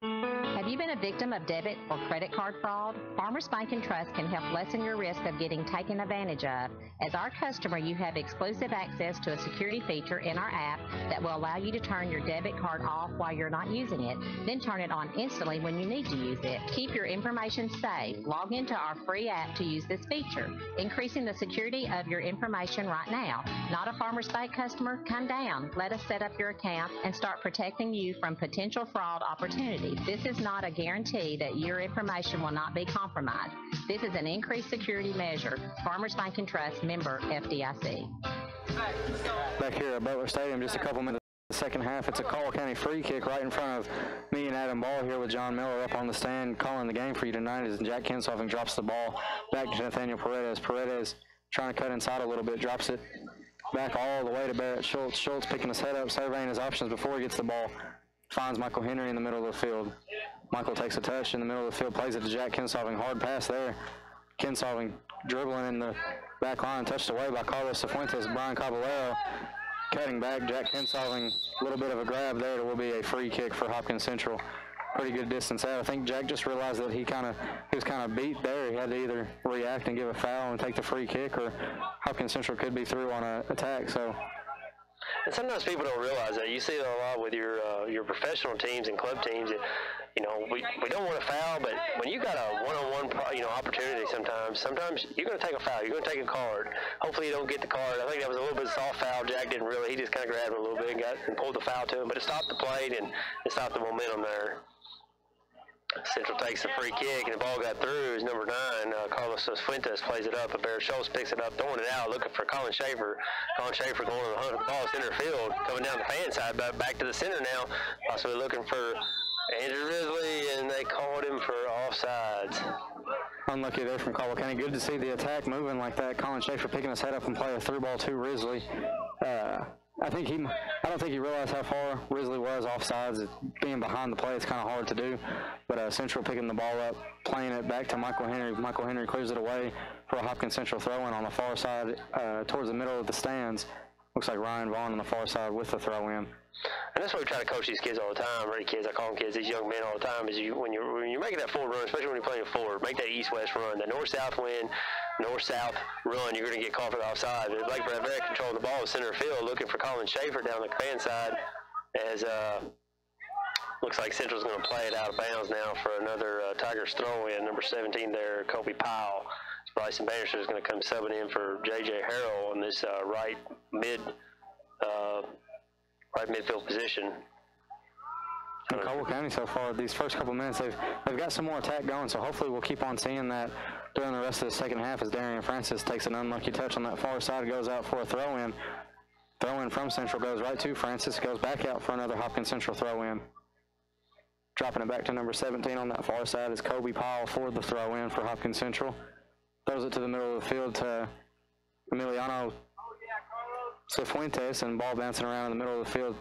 [SPEAKER 18] Have you been a victim of debit or credit card fraud? Farmers Bank and Trust can help lessen your risk of getting taken advantage of. As our customer, you have exclusive access to a security feature in our app that will allow you to turn your debit card off while you're not using it, then turn it on instantly when you need to use it. Keep your information safe. Log into our free app to use this feature, increasing the security of your information right now. Not a Farmers Bank customer? Come down. Let us set up your account and start protecting you from potential fraud opportunities. This is not a guarantee that your information will not be compromised. This is an increased security measure. Farmers Bank and Trust, member FDIC.
[SPEAKER 3] Back here at Butler Stadium, just a couple minutes of the second half. It's a Caldwell County free kick right in front of me and Adam Ball here with John Miller up on the stand calling the game for you tonight as Jack Kinsolving drops the ball back to Nathaniel Paredes. Paredes trying to cut inside a little bit, drops it back all the way to Barrett Schultz. Schultz picking his head up, surveying his options before he gets the ball. Finds Michael Henry in the middle of the field. Michael takes a touch in the middle of the field, plays it to Jack Kinsolving. Hard pass there. Kinsolving dribbling in the back line, touched away by Carlos Cifuentes. Brian Caballero cutting back. Jack Kinsolving, a little bit of a grab there. It will be a free kick for Hopkins Central. Pretty good distance out. I think Jack just realized that he was kind of beat there. He had to either react and give a foul and take the free kick, or Hopkins Central could be through on an attack. So.
[SPEAKER 4] And sometimes people don't realize that. You see it a lot with your professional teams and club teams. That, we don't want to foul, but when you got a one-on-one opportunity, sometimes you're going to take a foul. You're going to take a card. Hopefully you don't get the card. I think that was a little bit of soft foul. Jack didn't really. He just kind of grabbed it a little bit and pulled the foul to him, but it stopped the play and it stopped the momentum there. Central takes the free kick, and the ball got through. It's number 9, Carlos Fuentes plays it up, but Barrett Schultz picks it up, throwing it out, looking for Colin Schaefer. Colin Schaefer going to the hunt of the ball, center field, coming down the fan side, back to the center now, possibly looking for Andrew Risley, and they called him for offsides.
[SPEAKER 3] Unlucky there from Caldwell County. Good to see the attack moving like that. Colin Schaefer picking his head up and play a through ball to Risley. I don't think he realized how far Risley was offsides. Being behind the play, it's kind of hard to do. But Central picking the ball up, playing it back to Michael Henry. Michael Henry clears it away for a Hopkins Central throw-in on the far side towards the middle of the stands. Looks like Ryan Vaughn on the far side with the throw-in.
[SPEAKER 4] And that's what we try to coach these kids all the time, or kids, I call them kids, these young men all the time, is when you're making that forward run, especially when you're playing forward, make that east-west run, the north-south win, north-south run, you're going to get called for the offside. But Blake Bradbury controlling the ball in center field, looking for Colin Schaefer down the fan side, as looks like Central's going to play it out of bounds now for another Tigers throw-in. Number 17 there, Kobe Powell. Bryson Bannister is going to come subbing in for J.J. Harrell on this right midfield position.
[SPEAKER 3] In Caldwell County so far, these first couple minutes, they've got some more attack going, so hopefully we'll keep on seeing that during the rest of the second half as Darian Francis takes an unlucky touch on that far side, goes out for a throw-in. Throw-in from Central goes right to Francis, goes back out for another Hopkins Central throw-in. Dropping it back to number 17 on that far side is Kobe Powell for the throw-in for Hopkins Central. Throws it to the middle of the field to Emiliano Cifuentes, and ball bouncing around in the middle of the field.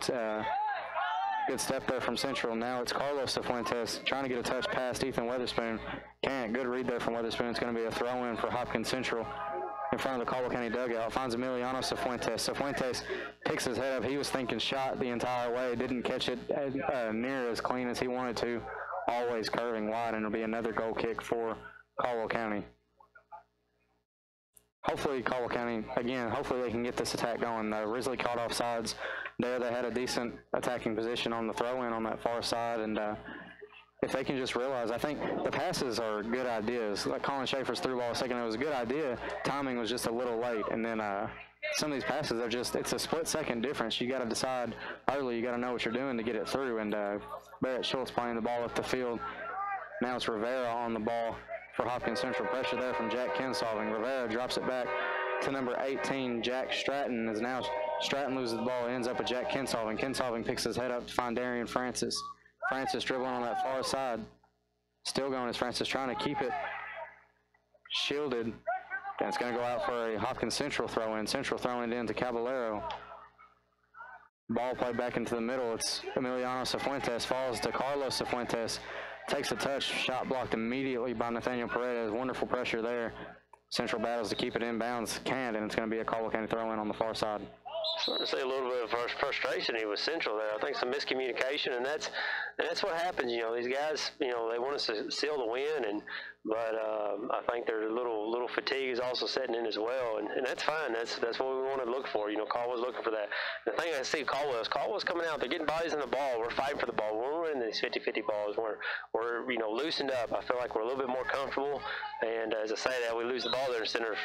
[SPEAKER 3] Good step there from Central. Now it's Carlos Cifuentes trying to get a touch past Ethan Weatherspoon. Can't. Good read there from Weatherspoon. It's going to be a throw-in for Hopkins Central in front of the Caldwell County dugout. Finds Emiliano Cifuentes. Cifuentes picks his head up. He was thinking shot the entire way. Didn't catch it near as clean as he wanted to. Always curving wide, and it'll be another goal kick for Caldwell County. Hopefully Caldwell County, again, hopefully they can get this attack going. Risley caught offsides there. They had a decent attacking position on the throw-in on that far side, and if they can just realize, I think the passes are good ideas. Like Colin Schaefer's through ball a second, it was a good idea. Timing was just a little late, and then some of these passes are just, it's a split-second difference. You got to decide early. You got to know what you're doing to get it through, and Barrett Schultz playing the ball up the field. Now it's Rivera on the ball for Hopkins Central. Pressure there from Jack Kinsolving. Rivera drops it back to number 18, Jack Stratton. As now Stratton loses the ball, ends up with Jack Kinsolving. Kinsolving picks his head up to find Darian Francis. Francis dribbling on that far side. Still going is Francis, trying to keep it shielded. And it's going to go out for a Hopkins Central throw-in. Central throwing it into Caballero. Ball played back into the middle. It's Emiliano Cifuentes. Falls to Carlos Cifuentes. Takes a touch. Shot blocked immediately by Nathaniel Paredes. Wonderful pressure there. Central battles to keep it inbounds. Can't, and it's going to be a Caldwell County throw-in on the far side.
[SPEAKER 4] Starting to see a little bit of frustration here with Central there. I think some miscommunication, and that's what happens. You know, these guys, you know, they want us to seal the win, but I think their little fatigue is also setting in as well, and that's fine. That's what we want to look for. You know, Caldwell's looking for that. The thing I see Caldwell's coming out. They're getting bodies in the ball. We're fighting for the ball. We're winning these 50-50 balls. We're you know, loosened up. I feel like we're a little bit more comfortable. And as I say that, we lose the ball there in center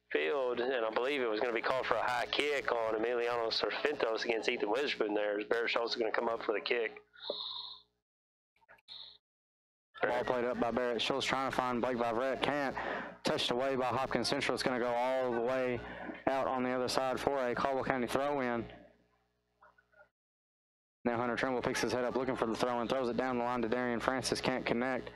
[SPEAKER 4] field, and I believe it was going to be called for a high kick on Emiliano Cifuentes against Ethan Witherspoon there, as Barrett Schultz is going to come up for the kick.
[SPEAKER 3] Ball played up by Barrett Schultz, trying to find Blake Vivrette. Can't. Touched away by Hopkins Central. It's going to go all the way out on the other side for a Caldwell County throw-in. Now Hunter Trimble picks his head up looking for the throw-in, throws it down the line to Darian Francis. Can't connect.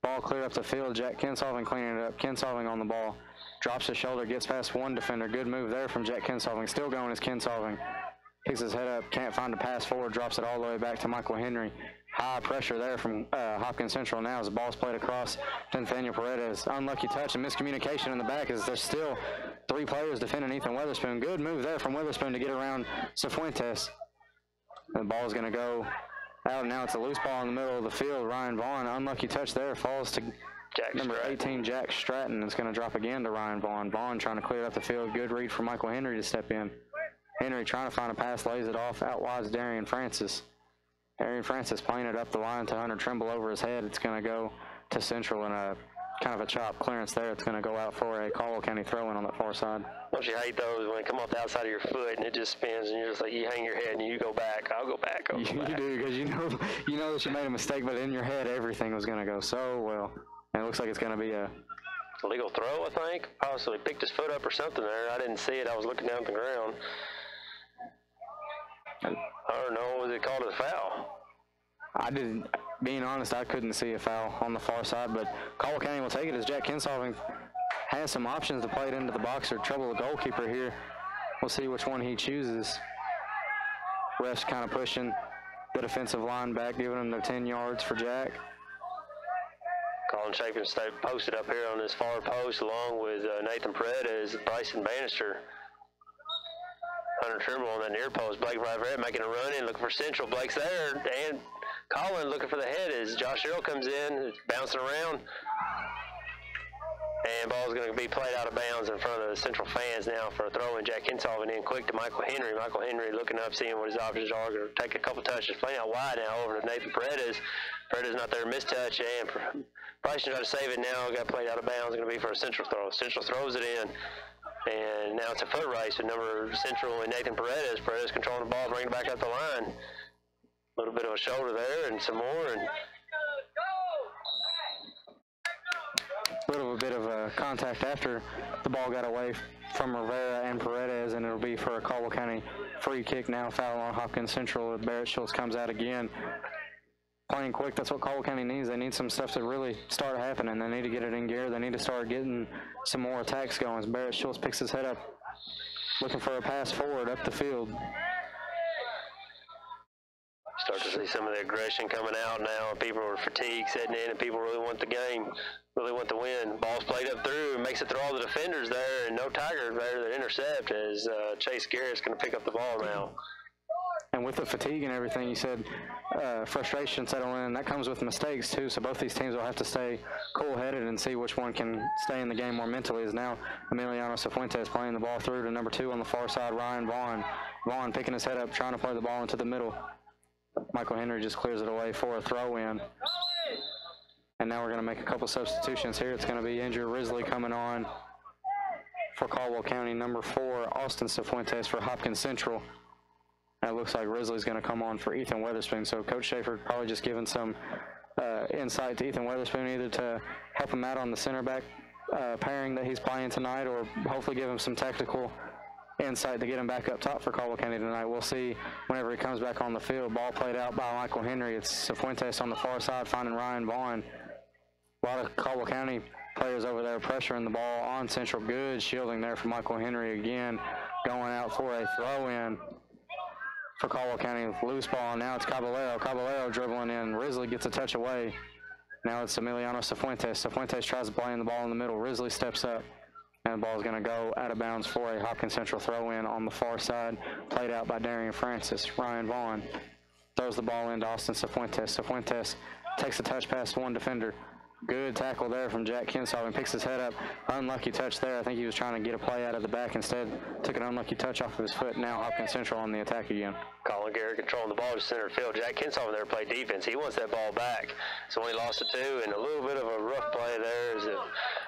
[SPEAKER 3] Ball cleared up the field. Jack Kinsolving cleaning it up. Kinsolving on the ball. Drops his shoulder, gets past one defender. Good move there from Jack Kinsolving. Still going is Kinsolving. Picks his head up, can't find a pass forward, drops it all the way back to Michael Henry. High pressure there from Hopkins Central now as the ball's played across to Nathaniel Paredes. Unlucky touch and miscommunication in the back as there's still 3 players defending Ethan Witherspoon. Good move there from Witherspoon to get around Cifuentes. The ball's going to go out. Now it's a loose ball in the middle of the field. Ryan Vaughn, unlucky touch there, falls to number 18, Jack Stratton. It's going to drop again to Ryan Vaughn. Vaughn trying to clear up the field. Good read for Michael Henry to step in. Henry trying to find a pass, lays it off out wide to Darian Francis. Darian Francis playing it up the line to Hunter Trimble over his head. It's going to go to Central and a kind of a chop clearance there. It's going to go out for a Caldwell County throw-in on that far side.
[SPEAKER 4] Don't you hate those when they come off the outside of your foot and it just spins and you're just like, you hang your head and you go back. I'll go back.
[SPEAKER 3] You do, because you know that you made a mistake, but in your head everything was going to go so well. And it looks like it's going to be a
[SPEAKER 4] illegal throw, I think. Possibly picked his foot up or something there. I didn't see it. I was looking down at the ground. I don't know. Was it called a foul?
[SPEAKER 3] I didn't. Being honest, I couldn't see a foul on the far side, but Caldwell County will take it as Jack Kinsolving has some options to play it into the box or trouble the goalkeeper here. We'll see which one he chooses. Refs kind of pushing the defensive line back, giving them their 10 yards for Jack.
[SPEAKER 4] Colin Chapin stayed posted up here on this far post along with Nathan Paredes, Bryson Bannister. Hunter Trimble on that near post. Blake Vivrette making a run in, looking for Central. Blake's there, and Colin looking for the head as Josh Earl comes in, bouncing around. And ball's going to be played out of bounds in front of the Central fans now for a throw in. Jack Kinsolving in quick to Michael Henry. Michael Henry looking up, seeing what his options are. Going to take a couple touches, playing out wide now over to Nathan Paredes. Paredes not there, mistouch, and Bryson tried to save it now. Got played out of bounds. Going to be for a Central throw. Central throws it in. And now it's a foot race with number Central and Nathan Paredes. Paredes controlling the ball, bringing it back up the line. A little bit of a shoulder there and some more. And
[SPEAKER 3] a bit of a contact after the ball got away from Rivera and Paredes, and it'll be for a Caldwell County free kick now. Foul on Hopkins Central. Barrett Schultz comes out again. Playing quick, that's what Caldwell County needs. They need some stuff to really start happening. They need to get it in gear. They need to start getting some more attacks going. As Barrett Schultz picks his head up, looking for a pass forward up the field.
[SPEAKER 4] Start to see some of the aggression coming out now. People are fatigued setting in, and people really want the game, really want the win. Ball's played up through and makes it through all the defenders there, and no Tiger there that intercept as Chase Garrett's going to pick up the ball now.
[SPEAKER 3] And with the fatigue and everything, you said frustration settling in. That comes with mistakes, too. So both these teams will have to stay cool-headed and see which one can stay in the game more mentally. Is now Emiliano Cifuentes playing the ball through to number 2 on the far side, Ryan Vaughn. Vaughn picking his head up, trying to play the ball into the middle. Michael Henry just clears it away for a throw-in. And now we're going to make a couple substitutions here. It's going to be Andrew Risley coming on for Caldwell County, number 4, Austin Cifuentes for Hopkins Central. And it looks like Risley's going to come on for Ethan Witherspoon. So Coach Schaefer probably just giving some insight to Ethan Witherspoon, either to help him out on the center back pairing that he's playing tonight, or hopefully give him some tactical insight to get him back up top for Caldwell County tonight. We'll see whenever he comes back on the field. Ball played out by Michael Henry. It's Cifuentes on the far side finding Ryan Vaughn. A lot of Caldwell County players over there pressuring the ball on Central. Good shielding there for Michael Henry again. Going out for a throw-in for Caldwell County with loose ball. Now it's Caballero. Caballero dribbling in. Risley gets a touch away. Now it's Emiliano Cifuentes. Cifuentes tries to play in the ball in the middle. Risley steps up. And the ball is going to go out of bounds for a Hopkins Central throw-in on the far side. Played out by Darian Francis. Ryan Vaughn throws the ball into Austin Cifuentes. Cifuentes takes a touch past one defender. Good tackle there from Jack Kinsolving. Picks his head up. Unlucky touch there. I think he was trying to get a play out of the back. Instead, took an unlucky touch off of his foot. Now Hopkins Central on the attack again.
[SPEAKER 4] Colin Garrett controlling the ball to center field. Jack Kinsolving there played defense. He wants that ball back. So when he lost it to, and a little bit of a rough play there as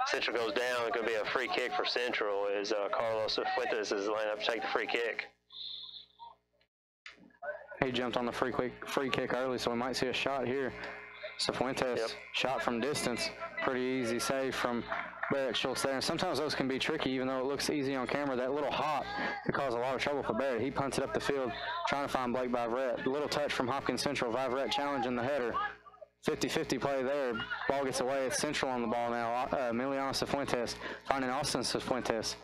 [SPEAKER 4] Central goes down. It's going to be a free kick for Central as Carlos Fuentes is lining up to take the free kick.
[SPEAKER 3] He jumped on the free kick early, so we might see a shot here. Cifuentes shot from distance. Pretty easy save from Barrett Schultz there. And sometimes those can be tricky, even though it looks easy on camera. That little hop could cause a lot of trouble for Barrett. He punts it up the field, trying to find Blake Viverette. Little touch from Hopkins Central. Viverette challenging the header. 50-50 play there. Ball gets away. It's Central on the ball now. Emiliano Cifuentes finding Austin Cifuentes.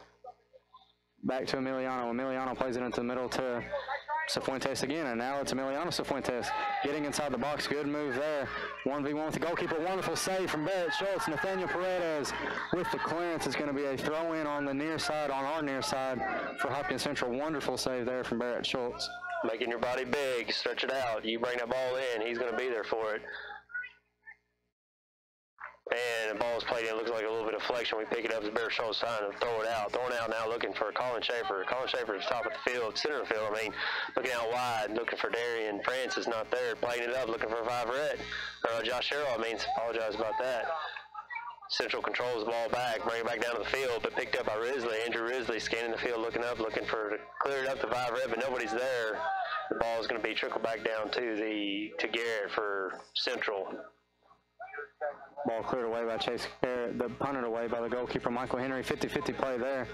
[SPEAKER 3] Back to Emiliano. Emiliano plays it into the middle to Cifuentes again, and now it's Emiliano Cifuentes getting inside the box. Good move there. 1v1 with the goalkeeper. Wonderful save from Barrett Schultz. Nathaniel Paredes with the clearance. It's going to be a throw-in on the near side, on our near side for Hopkins Central. Wonderful save there from Barrett Schultz.
[SPEAKER 4] Making your body big, stretch it out. You bring that ball in, he's going to be there for it. And the ball is played in. It looks like a little bit of flexion. We pick it up as Barrett Schultz trying to throw it out. Throwing out now, looking for Colin Schaefer. Colin Schaefer is top of the field, center of the field. I mean, looking out wide, looking for Darian Francis, not there. Playing it up, looking for Viverette. Josh Sherrill, apologize about that. Central controls the ball back, bring it back down to the field, but picked up by Risley. Andrew Risley scanning the field, looking up, looking for to clear it up to Viverette, but nobody's there. The ball is going to be trickled back down to Garrett for Central.
[SPEAKER 3] Ball cleared away by Chase Garrett, punted away by the goalkeeper Michael Henry. 50-50 play there.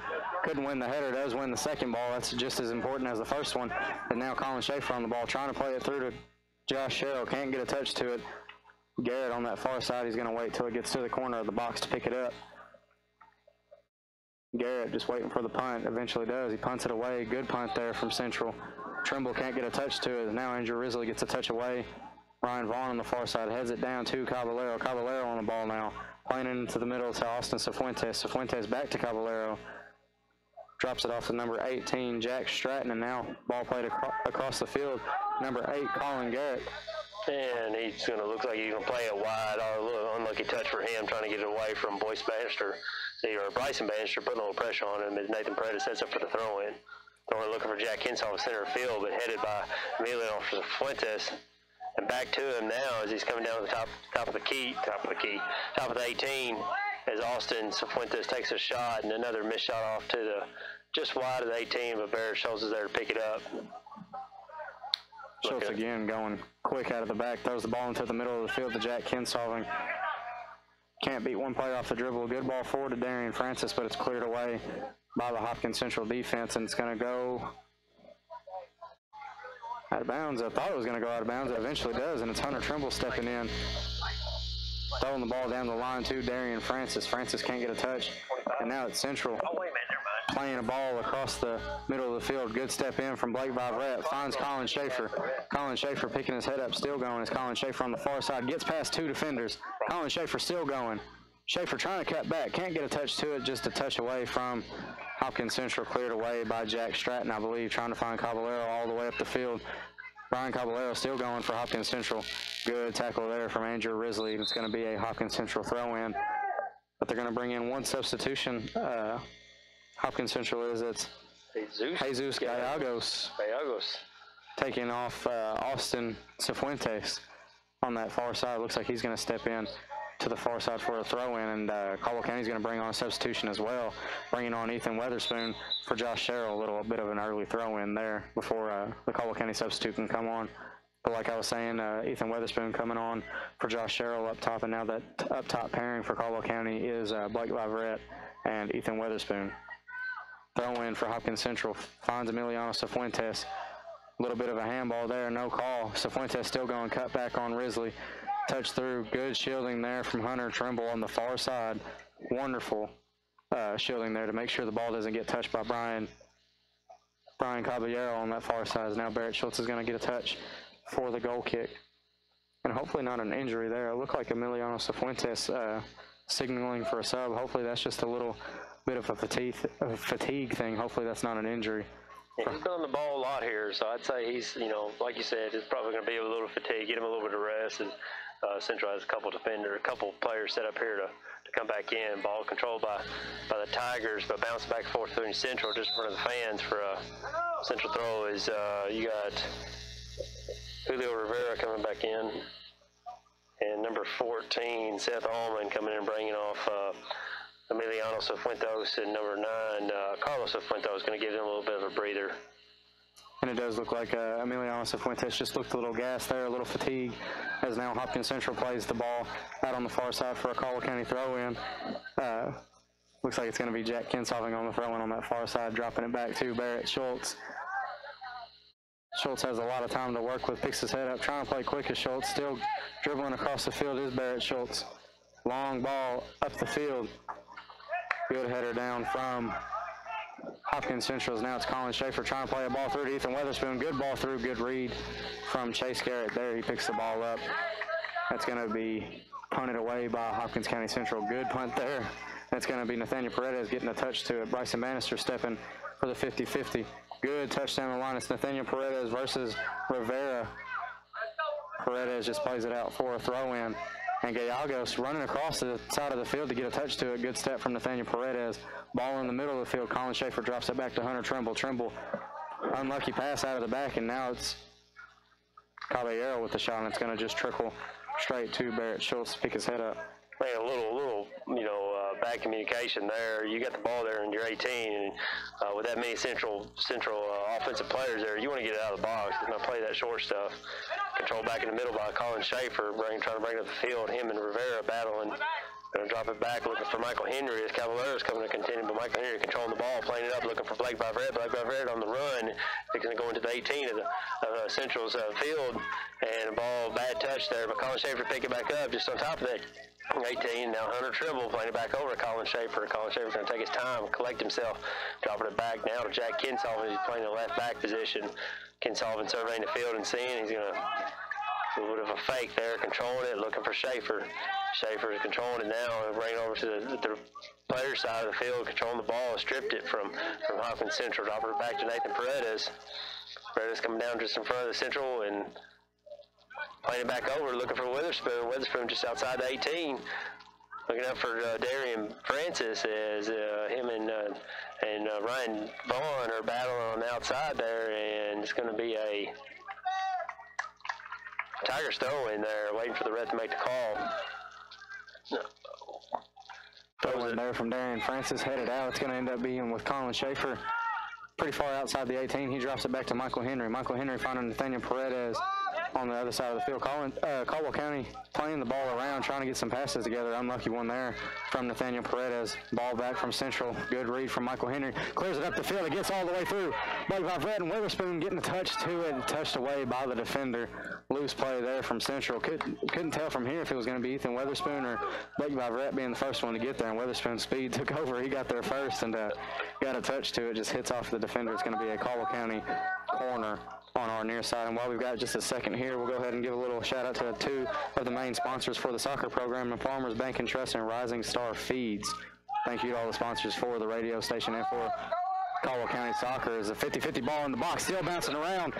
[SPEAKER 3] Couldn't win the header, does win the second ball. That's just as important as the first one. And now Colin Schaefer on the ball, trying to play it through to Josh Sherrill. Can't get a touch to it. Garrett on that far side, he's going to wait till it gets to the corner of the box to pick it up. Garrett just waiting for the punt. Eventually does. He punts it away. Good punt there from Central. Trimble can't get a touch to it. Now Andrew Risley gets a touch away. Ryan Vaughn on the far side heads it down to Caballero. Caballero on the ball now. Playing it into the middle to Austin Cifuentes. Cifuentes back to Caballero. Drops it off to number 18, Jack Stratton. And now ball played across the field. Number 8, Colin Garrett.
[SPEAKER 4] And he's going to look like he's going to play it wide. A little unlucky touch for him, trying to get it away from Boyce Bannister. Or Bryson Bannister, putting a little pressure on him as Nathan Paredes sets up for the throw-in. Throw-in looking for Jack Kinsolving center field, but headed by Emiliano Cifuentes. And back to him now as he's coming down to the top of the 18 as Austin Cifuentes takes a shot, and another missed shot off to the just wide of the 18, but Barrett Schultz is there to pick it up.
[SPEAKER 3] Schultz again going quick out of the back, throws the ball into the middle of the field to Jack Kinsolving. Can't beat one player off the dribble. Good ball forward to Darian Francis, but it's cleared away by the Hopkins Central defense, and it's going to go out of bounds. I thought it was going to go out of bounds. It eventually does, and it's Hunter Trimble stepping in. Throwing the ball down the line to Darian Francis. Francis can't get a touch, and now it's Central playing a ball across the middle of the field. Good step in from Blake Viverette. Finds Colin Schaefer. Colin Schaefer picking his head up, still going as Colin Schaefer on the far side. Gets past 2 defenders. Colin Schaefer still going. Schaefer trying to cut back. Can't get a touch to it, just a touch away from Hopkins Central, cleared away by Jack Stratton, I believe, trying to find Caballero all the way up the field. Brian Caballero still going for Hopkins Central. Good tackle there from Andrew Risley. It's going to be a Hopkins Central throw-in. But they're going to bring in one substitution. Hopkins Central it's Jesus Gallegos taking off Austin Cifuentes on that far side. Looks like he's going to step in to the far side for a throw-in, and Caldwell County's going to bring on a substitution as well, bringing on Ethan Weatherspoon for Josh Sherrill. A little bit of an early throw-in there before the Caldwell County substitute can come on. But like I was saying, Ethan Weatherspoon coming on for Josh Sherrill up top, and now that up top pairing for Caldwell County is Blake Viverette and Ethan Weatherspoon. Throw in for Hopkins Central. Finds Emiliano Cifuentes. A little bit of a handball there, no call. Cifuentes still going, cut back on Risley. Touch through, good shielding there from Hunter Trimble on the far side. Wonderful shielding there to make sure the ball doesn't get touched by Brian Caballero on that far side. Now Barrett Schultz is going to get a touch for the goal kick. And hopefully not an injury there. It looked like Emiliano Cifuentes signaling for a sub. Hopefully that's just a little bit of a fatigue thing. Hopefully that's not an injury.
[SPEAKER 4] Yeah, he's been on the ball a lot here, so I'd say he's, like you said, it's probably going to be a little fatigue, get him a little bit of rest, and Central has a couple players set up here to come back in. Ball controlled by the Tigers, but bouncing back and forth through Central just in front of the fans for a Central throw is you got Julio Rivera coming back in, and number 14, Seth Allman, coming in and bringing off Emiliano Cifuentes, and number 9, Carlos Cifuentes, going to give him a little bit of a breather.
[SPEAKER 3] And it does look like Emiliano Cifuentes just looked a little gassed there, a little fatigue, as now Hopkins Central plays the ball out on the far side for a Caldwell County throw-in. Looks like it's going to be Jack Kinsolving on the throw-in on that far side, dropping it back to Barrett Schultz. Schultz has a lot of time to work with, picks his head up, trying to play quick as Schultz. Still dribbling across the field is Barrett Schultz. Long ball up the field. Good header down from Hopkins Central. Now it's Colin Schaefer trying to play a ball through to Ethan Weatherspoon. Good ball through, good read from Chase Garrett there. He picks the ball up. That's going to be punted away by Hopkins County Central. Good punt there. That's going to be Nathaniel Paredes getting a touch to it. Bryson Bannister stepping for the 50-50. Good touchdown the line. It's Nathaniel Paredes versus Rivera. Paredes just plays it out for a throw-in. And Gallegos running across the side of the field to get a touch to it. Good step from Nathaniel Paredes. Ball in the middle of the field. Colin Schaefer drops it back to Hunter Trimble. Trimble, unlucky pass out of the back, and now it's Caballero with the shot, and it's going to just trickle straight to Barrett Schultz to pick his head up.
[SPEAKER 4] Man, a little bad communication there. You got the ball there and you're 18, and with that many central offensive players there, you want to get it out of the box. You're going to play that short stuff. Control back in the middle by Colin Schaefer, trying to bring it up the field. Him and Rivera battling. Going to drop it back, looking for Michael Henry as Caballero's coming to contend, but Michael Henry controlling the ball, playing it up, looking for Blake Viverette. Blake Viverette on the run, fixing to go into the 18 of the Central's field, and a ball, bad touch there, but Colin Schaefer pick it back up just on top of that 18. Now Hunter Trimble playing it back over to Colin Schaefer. Colin Schaefer's going to take his time, collect himself, dropping it back now to Jack Kinsolving. He's playing the left back position. Kinsolving surveying the field and seeing. He's going to a little bit of a fake there, controlling it, looking for Schaefer. Schaefer is controlling it now, bringing it over to the player side of the field, controlling the ball, stripped it from Hopkins Central, dropping it back to Nathan Paredes. Paredes coming down just in front of the Central and playing it back over, looking for Witherspoon. Witherspoon just outside the 18. Looking up for Darian Francis as him and Ryan Vaughn are battling on the outside there, and it's going to be a Tigers throw in there, waiting for the ref to make the call.
[SPEAKER 3] Throw in there from Darian Francis, headed out. It's going to end up being with Colin Schaefer. Pretty far outside the 18. He drops it back to Michael Henry. Michael Henry finding Nathaniel Paredes on the other side of the field. Caldwell County playing the ball around, trying to get some passes together. Unlucky one there from Nathaniel Paredes. Ball back from Central. Good read from Michael Henry. Clears it up the field. It gets all the way through. Blake Viverette and Witherspoon getting a touch to it and touched away by the defender. Loose play there from Central. Couldn't tell from here if it was going to be Ethan Witherspoon or Blake Viverette being the first one to get there. And Witherspoon's speed took over. He got there first and got a touch to it. Just hits off the defender. It's going to be a Caldwell County corner on our near side. And while we've got just a second here, we'll go ahead and give a little shout out to two of the main sponsors for the soccer program, the Farmers Bank and Trust and Rising Star Feeds. Thank you to all the sponsors for the radio station and for Caldwell County Soccer. Is a 50-50 ball in the box, still bouncing around.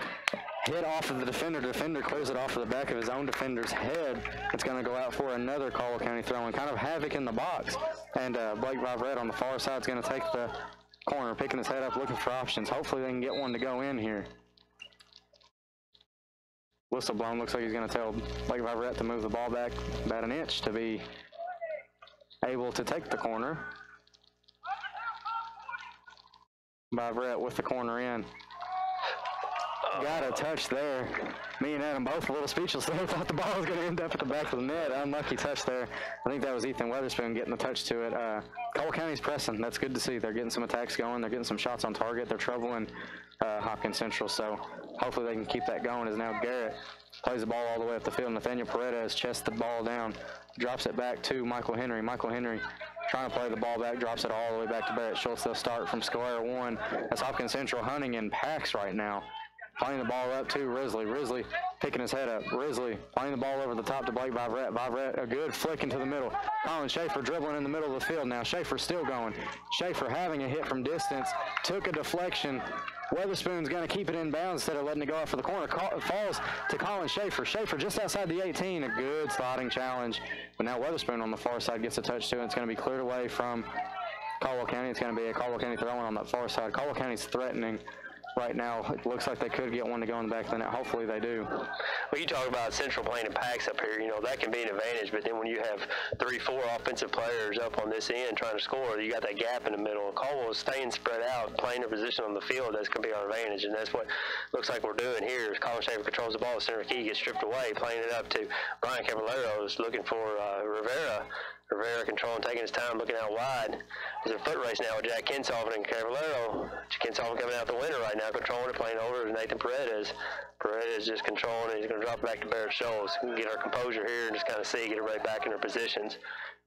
[SPEAKER 3] Hit off of the defender. The defender clears it off of the back of his own defender's head. It's going to go out for another Caldwell County throw and kind of havoc in the box. And Blake Viverette on the far side is going to take the corner, picking his head up, looking for options. Hopefully they can get one to go in here. Whistle blown. Looks like he's going to tell Blake Viverette to move the ball back about an inch to be able to take the corner. Viverette with the corner in. got a touch there. Me and Adam both a little speechless there. Thought the ball was going to end up at the back of the net. Unlucky touch there. I think that was Ethan Weatherspoon getting the touch to it. Caldwell County's pressing. That's good to see. They're getting some attacks going. They're getting some shots on target. They're troubling Hopkins Central. So hopefully they can keep that going. As now Garrett plays the ball all the way up the field. Nathaniel Paredes chests the ball down, drops it back to Michael Henry. Michael Henry trying to play the ball back, drops it all the way back to Barrett Schultz. They'll start from square one. That's Hopkins Central hunting in packs right now. Playing the ball up to Risley. Risley picking his head up. Risley playing the ball over the top to Blake Vivrette. Vivrette, a good flick into the middle. Colin Schaefer dribbling in the middle of the field now. Schaefer still going. Schaefer having a hit from distance. Took a deflection. Weatherspoon's going to keep it in bounds instead of letting it go out for the corner. Falls to Colin Schaefer. Schaefer just outside the 18. A good sliding challenge. But now Weatherspoon on the far side gets a touch to it. It's going to be cleared away from Caldwell County. It's going to be a Caldwell County throwing on that far side. Caldwell County's threatening right now. It looks like they could get one to go in the back of the net. Hopefully they do.
[SPEAKER 4] Well, you talk about Central playing in packs up here, that can be an advantage, but then when you have 3-4 offensive players up on this end trying to score, you got that gap in the middle. Caldwell is staying spread out, playing their position on the field. That's going to be our advantage, and that's what looks like we're doing here. Is Colin Schaefer controls the ball, the center key gets stripped away, playing it up to Brian Cavallero, is looking for Rivera. Rivera controlling, taking his time, looking out wide. There's a foot race now with Jack Kinsolvin and Cavallero. Kinsolvin coming out the winner right now, controlling it, playing over to Nathan Paredes. Paredes just controlling it. He's going to drop it back to Barrett Schultz. Get our composure here and just kind of see, get it right back in their positions.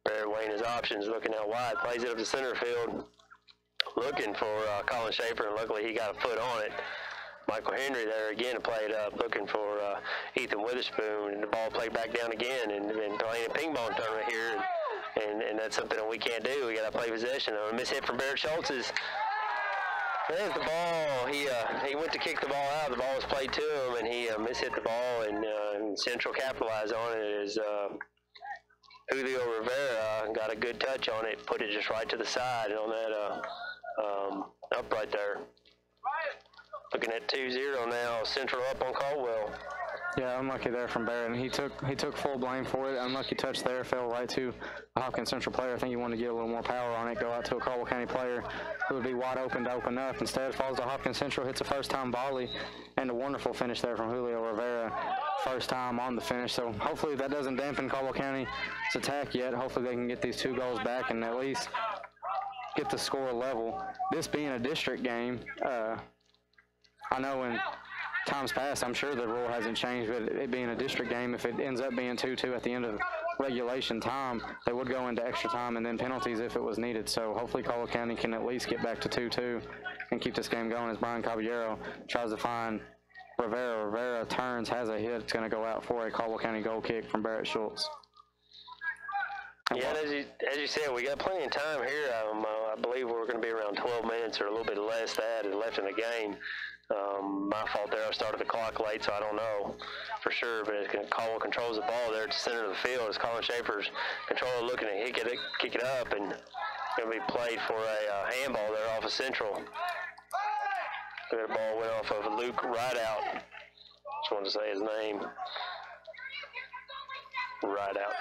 [SPEAKER 4] Barrett weighing his options, looking out wide, plays it up to center field, looking for Colin Schaefer, and luckily he got a foot on it. Michael Henry there again to play it up, looking for Ethan Witherspoon, and the ball played back down again, and playing a ping pong tournament here. And that's something that we can't do. We got to play possession. A miss hit from Barrett Schultz. There's the ball. He went to kick the ball out. The ball was played to him, and he mishit the ball. And Central capitalized on it as Julio Rivera got a good touch on it, put it just right to the side on that up right there. Looking at 2-0 now. Central up on Caldwell.
[SPEAKER 3] Yeah, unlucky there from Barrett, and he took full blame for it. Unlucky touch there, fell right to a Hopkins Central player. I think he wanted to get a little more power on it, go out to a Caldwell County player who would be wide open to open up. Instead, falls to Hopkins Central, hits a first-time volley, and a wonderful finish there from Julio Rivera, first time on the finish. So hopefully that doesn't dampen Caldwell County's attack yet. Hopefully they can get these 2 goals back and at least get the score level. This being a district game, I know in times past, I'm sure the rule hasn't changed, but it being a district game, if it ends up being 2-2 at the end of regulation time, they would go into extra time and then penalties if it was needed. So hopefully Caldwell County can at least get back to 2-2 and keep this game going as Brian Caballero tries to find Rivera. Rivera turns, has a hit. It's going to go out for a Caldwell County goal kick from Barrett Schultz.
[SPEAKER 4] Yeah, and as you said, we got plenty of time here. I believe we're going to be around 12 minutes or a little bit less that left in the game. My fault there. I started the clock late, so I don't know for sure. But Caldwell controls the ball there at the center of the field. As Colin Schaefer's controller looking to kick it up, and going to be played for a handball there off of Central. The ball went off of Luke Rideout. Just wanted to say his name. Rideout.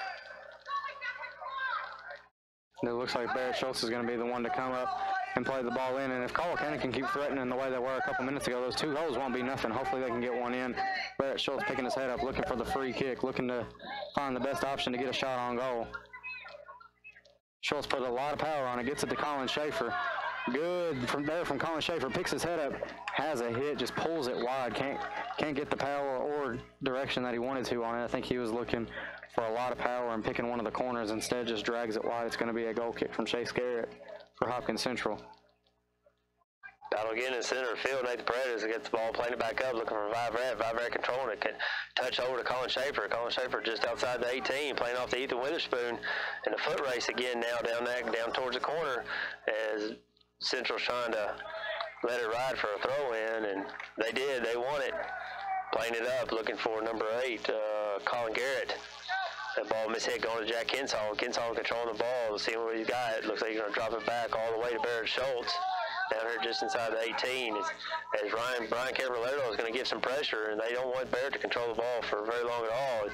[SPEAKER 3] It looks like Barrett Schultz is going to be the one to come up and play the ball in. And if Caldwell County can keep threatening the way they were a couple minutes ago, those 2 goals won't be nothing. Hopefully they can get one in. Barrett Schultz picking his head up, looking for the free kick, looking to find the best option to get a shot on goal. Schultz put a lot of power on it, gets it to Colin Schaefer. Good from there from Colin Schaefer, picks his head up, has a hit, just pulls it wide. Can't get the power or direction that he wanted to on it. I think he was looking for a lot of power and picking one of the corners. Instead, just drags it wide. It's going to be a goal kick from Chase Garrett for Hopkins Central.
[SPEAKER 4] Battle again in center field. Nathan Paredes gets the ball, playing it back up, looking for Vivrette. Vivrette controlling it. Can touch over to Colin Schaefer. Colin Schaefer just outside the 18, playing off to Ethan Witherspoon. And the foot race again now down towards the corner as Central's trying to let it ride for a throw-in, and they did. They won it. Playing it up, looking for number 8, Colin Garrett. That ball mishit going to Jack Kinsolvin. Kinsolvin controlling the ball. See what he's got. It looks like he's going to drop it back all the way to Barrett Schultz. Down here just inside the 18. As Brian Cavallero is going to give some pressure, and they don't want Barrett to control the ball for very long at all.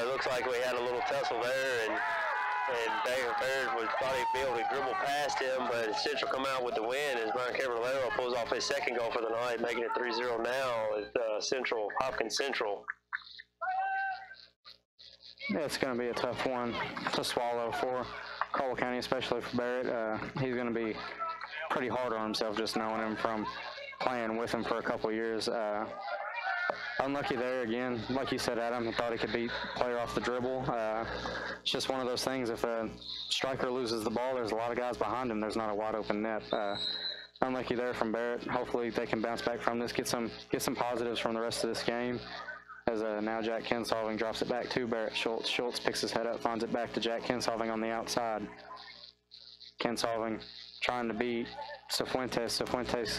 [SPEAKER 4] Looks like we had a little tussle there, And Barrett thought he'd be able to dribble past him, but Central come out with the win as Brian Caballero pulls off his second goal for the night, making it 3-0 now at Hopkins Central.
[SPEAKER 3] Yeah, it's going to be a tough one to swallow for Caldwell County, especially for Barrett. He's going to be pretty hard on himself just knowing him from playing with him for a couple years. Unlucky there again. Like you said, Adam, he thought he could beat player off the dribble. It's just one of those things. If a striker loses the ball, there's a lot of guys behind him. There's not a wide open net. Unlucky there from Barrett. Hopefully they can bounce back from this, get some positives from the rest of this game. As now Jack Kinsolving drops it back to Barrett Schultz. Schultz picks his head up, finds it back to Jack Kinsolving on the outside. Kinsolving trying to beat Cifuentes. Cifuentes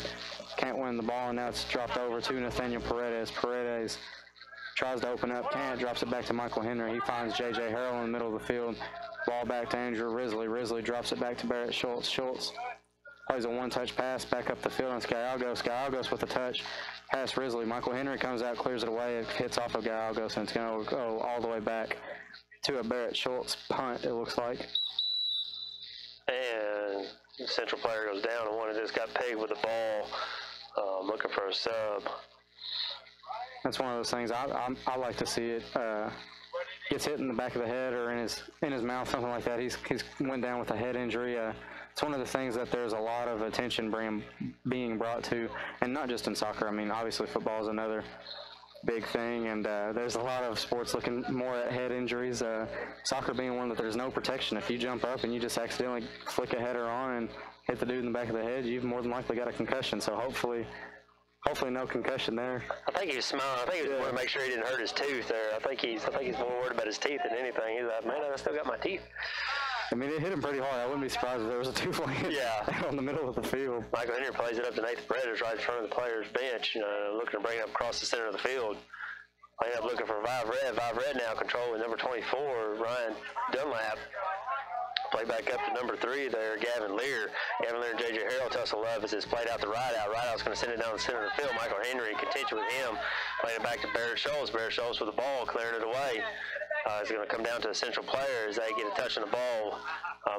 [SPEAKER 3] can't win the ball, and now it's dropped over to Nathaniel Paredes. Paredes tries to open up, can't, drops it back to Michael Henry. He finds J.J. Harrell in the middle of the field. Ball back to Andrew Risley. Risley drops it back to Barrett Schultz. Schultz plays a one-touch pass back up the field on Skyalgos. Skyalgos with a touch. Pass Risley. Michael Henry comes out, clears it away. It hits off of Galgos, and it's going to go all the way back to a Barrett Schultz punt, it looks like.
[SPEAKER 4] And the Central player goes down, and one of this got pegged with the ball, looking for a sub.
[SPEAKER 3] That's one of those things I like to see it. Gets hit in the back of the head or in his mouth, something like that. He's went down with a head injury. It's one of the things that there's a lot of attention being brought to, and not just in soccer. I mean, obviously football is another big thing, and there's a lot of sports looking more at head injuries. Soccer being one that there's no protection. If you jump up and you just accidentally flick a header on and hit the dude in the back of the head, you've more than likely got a concussion. So hopefully no concussion there.
[SPEAKER 4] I think he was smiling. I think he was wanting to make sure he didn't hurt his tooth there. I think he's more worried about his teeth than anything. He's like, man, I still got my teeth.
[SPEAKER 3] I mean, it hit him pretty hard. I wouldn't be surprised if there was a tooth laying on the middle of the field.
[SPEAKER 4] Michael Henry plays it up to Nathan Paredes right in front of the player's bench, looking to bring it up across the center of the field. I end up looking for Vive Red. Vive Red now controlling number 24, Ryan Dunlap. Play back up to number 3 there, Gavin Lear. Gavin Lear and J.J. Harrell tussle up as it's played out to Rideout. Rideout's going to send it down the center of the field. Michael Henry contention with him. Playing it back to Barrett Schultz. Barrett Schultz with the ball, clearing it away. It's going to come down to the Central player as they get a touch on the ball.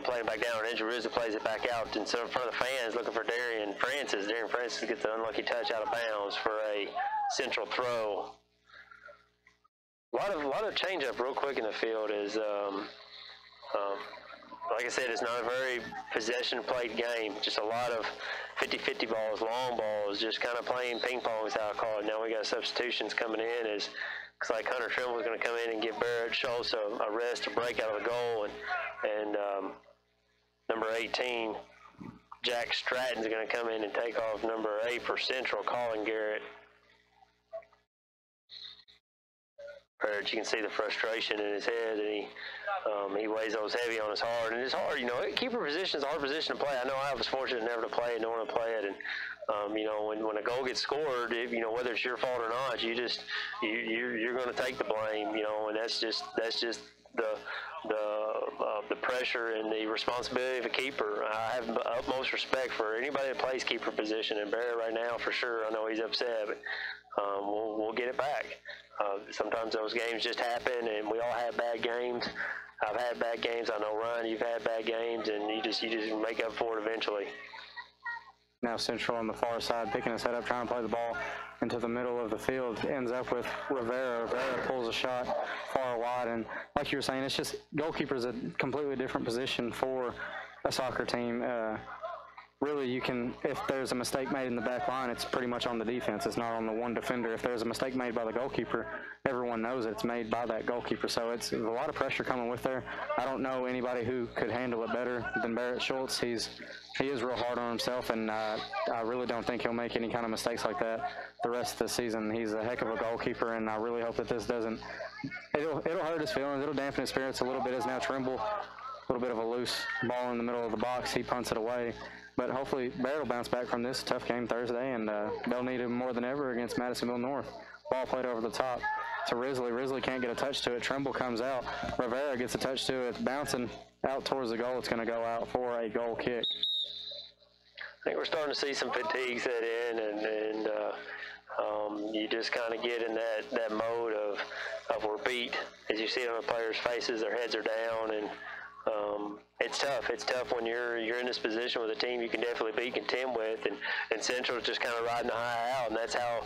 [SPEAKER 4] Playing back down, and Andrew Rizzo plays it back out in front of the fans, looking for Darian Francis. Darian Francis gets the unlucky touch out of bounds for a Central throw. A lot of change up real quick in the field is, like I said, it's not a very possession-played game. Just a lot of 50-50 balls, long balls, just kind of playing ping pong is how I call it. Now we got substitutions coming in. Looks like Hunter Trimble is going to come in and give Barrett Schultz a rest, a break out of the goal, and number 18, Jack Stratton's going to come in and take off number 8 for Central, Colin Garrett. You can see the frustration in his head, and he weighs those heavy on his heart. And it's hard, keeper position is a hard position to play. I know I was fortunate never to play it, don't want to play it. And, when a goal gets scored, whether it's your fault or not, you're going to take the blame, and that's just the pressure and the responsibility of a keeper. I have utmost respect for anybody that plays keeper position, and Barrett right now for sure. I know he's upset, but we'll get it back. Sometimes those games just happen, and we all have bad games. I've had bad games. I know, Ryan, you've had bad games, and you just make up for it eventually.
[SPEAKER 3] Now Central on the far side, picking his head up, trying to play the ball into the middle of the field. Ends up with Rivera. Rivera pulls a shot far wide, and like you were saying, it's just goalkeeper's a completely different position for a soccer team. Really, if there's a mistake made in the back line, it's pretty much on the defense. It's not on the one defender. If there's a mistake made by the goalkeeper, everyone knows it's made by that goalkeeper. So it's a lot of pressure coming with there. I don't know anybody who could handle it better than Barrett Schultz. He is real hard on himself, and I really don't think he'll make any kind of mistakes like that the rest of the season. He's a heck of a goalkeeper, and I really hope that this doesn't. It'll hurt his feelings. It'll dampen his spirits a little bit as now Trimble, a little bit of a loose ball in the middle of the box. He punts it away. But hopefully Barrett will bounce back from this tough game Thursday, and they'll need him more than ever against Madisonville North. Ball played over the top to Risley. Risley can't get a touch to it. Trimble comes out. Rivera gets a touch to it. Bouncing out towards the goal. It's going to go out for a goal kick.
[SPEAKER 4] I think we're starting to see some fatigue set in, and you just kind of get in that mode of we're beat. As you see it on the players' faces, their heads are down, and it's tough. It's tough when you're in this position with a team you can definitely beat, contend with, and Central's just kind of riding the high out, and that's how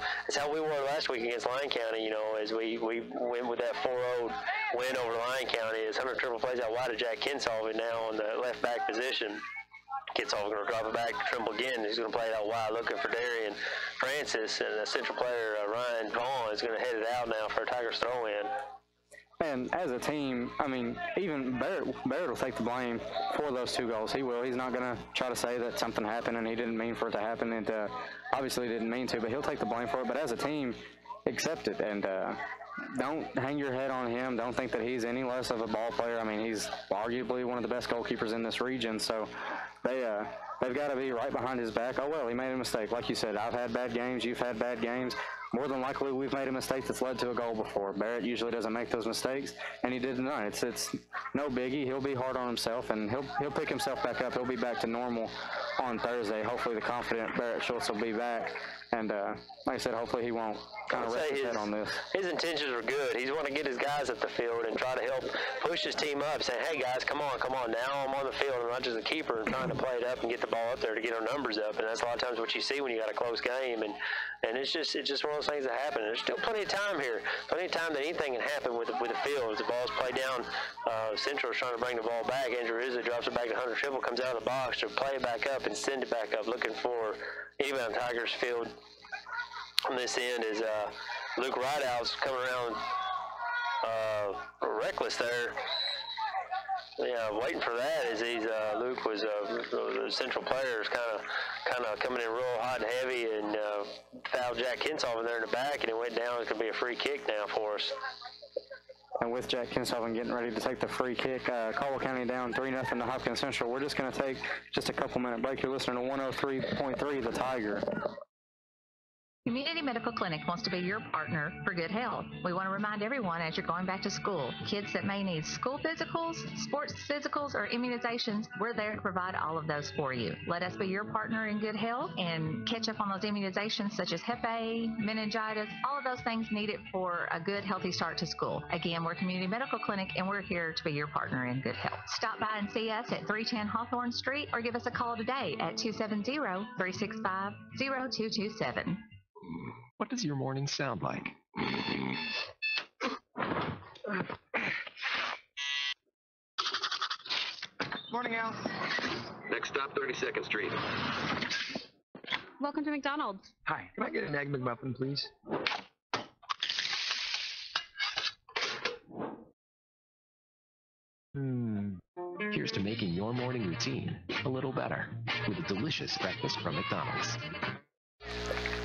[SPEAKER 4] we were last week against Lyon County. You know, as we went with that 4-0 win over Lyon County. As Hunter Trimble plays out wide to Jack Kinsolving now on the left back position. Kinsolving going to drop it back to Trimble again. He's going to play it out wide, looking for Darian Francis, and the Central player Ryan Vaughn is going to head it out now for a Tigers throw-in.
[SPEAKER 3] And as a team, I mean, even Barrett will take the blame for those 2 goals. He will. He's not going to try to say that something happened and he didn't mean for it to happen. And obviously didn't mean to, but he'll take the blame for it. But as a team, accept it. And don't hang your head on him. Don't think that he's any less of a ball player. I mean, he's arguably one of the best goalkeepers in this region. So they've got to be right behind his back. Oh, well, he made a mistake. Like you said, I've had bad games. You've had bad games. More than likely, we've made a mistake that's led to a goal before. Barrett usually doesn't make those mistakes, and he did tonight. It's no biggie. He'll be hard on himself, and he'll pick himself back up. He'll be back to normal on Thursday. Hopefully, the confident Barrett Schultz will be back, and like I said, hopefully he won't kind of rest his head on this.
[SPEAKER 4] His intentions are good. He's want to get his guys at the field and try to help push his team up, saying, hey, guys, come on. Now I'm on the field. I'm not just a keeper and trying to play it up and get the ball up there to get our numbers up, and that's a lot of times what you see when you got a close game, and it's just one of those things that happen. There's still plenty of time here. Plenty of time that anything can happen with the field. As the ball's played down, Central is trying to bring the ball back. Andrew Rizzo drops it back to Hunter Trimble, comes out of the box to play it back up and send it back up, looking for even Tigers field. On this end is Luke Rideout's coming around reckless there. Yeah, waiting for that as Luke was the Central players kind of coming in real hot and heavy and fouled Jack Kinsolving there in the back, and it went down. It's going to be a free kick now for us.
[SPEAKER 3] And with Jack Kinsolving getting ready to take the free kick, Caldwell County down 3-0 to Hopkins Central. We're just going to take just a couple-minute break. You're listening to 103.3 The Tiger.
[SPEAKER 14] Community Medical Clinic wants to be your partner for good health. We want to remind everyone as you're going back to school, kids that may need school physicals, sports physicals, or immunizations, we're there to provide all of those for you. Let us be your partner in good health and catch up on those immunizations such as Hep A, meningitis, all of those things needed for a good, healthy start to school. Again, we're Community Medical Clinic, and we're here to be your partner in good health. Stop by and see us at 310 Hawthorne Street or give us a call today at 270-365-0227.
[SPEAKER 19] What does your morning sound like?
[SPEAKER 20] Morning, Al.
[SPEAKER 11] Next stop, 32nd Street.
[SPEAKER 20] Welcome to McDonald's.
[SPEAKER 19] Hi, can I get an Egg McMuffin, please? Here's to making your morning routine a little better with a delicious breakfast from McDonald's.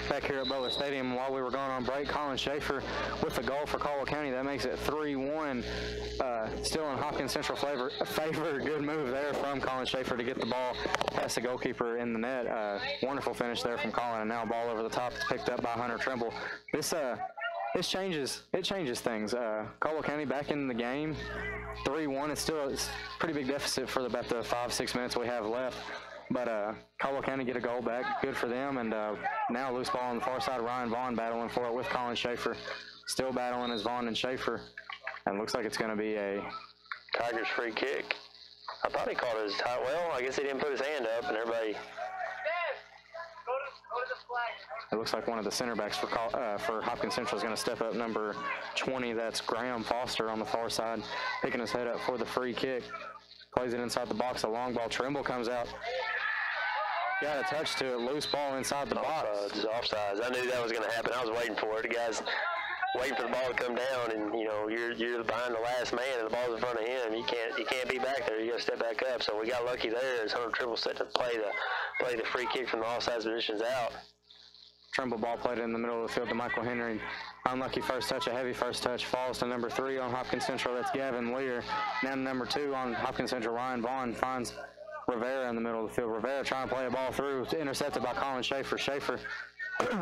[SPEAKER 3] Back here at Boa Stadium, while we were going on break, Colin Schaefer with the goal for Caldwell County. That makes it 3-1. Still in Hopkins Central favor. Good move there from Colin Schaefer to get the ball past the goalkeeper in the net. Wonderful finish there from Colin, and now ball over the top is picked up by Hunter Trimble. This changes things. Caldwell County back in the game, 3-1. It's a pretty big deficit for about the 5-6 minutes we have left. But Caldwell County get a goal back. Good for them. And now loose ball on the far side. Ryan Vaughn battling for it with Colin Schaefer. Still battling as Vaughn and Schaefer. And looks like it's going to be a
[SPEAKER 4] Tigers free kick. I thought he called his tie. Well, I guess he didn't put his hand up, and everybody.
[SPEAKER 3] It looks like one of the center backs for Hopkins Central is going to step up, number 20. That's Graham Foster on the far side, picking his head up for the free kick. Plays it inside the box. A long ball. Trimble comes out. Got a touch to it. Loose ball inside the box.
[SPEAKER 4] Offsides. I knew that was going to happen. I was waiting for it. The guy's waiting for the ball to come down, and you're behind the last man, and the ball's in front of him. You can't be back there. You got to step back up. So we got lucky there as Hunter Trimble set to play the free kick from the offsides positions out.
[SPEAKER 3] Trimble ball played in the middle of the field to Michael Henry. Unlucky first touch, a heavy first touch. Falls to number 3 on Hopkins Central. That's Gavin Lear. Now number 2 on Hopkins Central, Ryan Vaughn, finds Rivera in the middle of the field. Rivera trying to play a ball through, intercepted by Colin Schaefer. Schaefer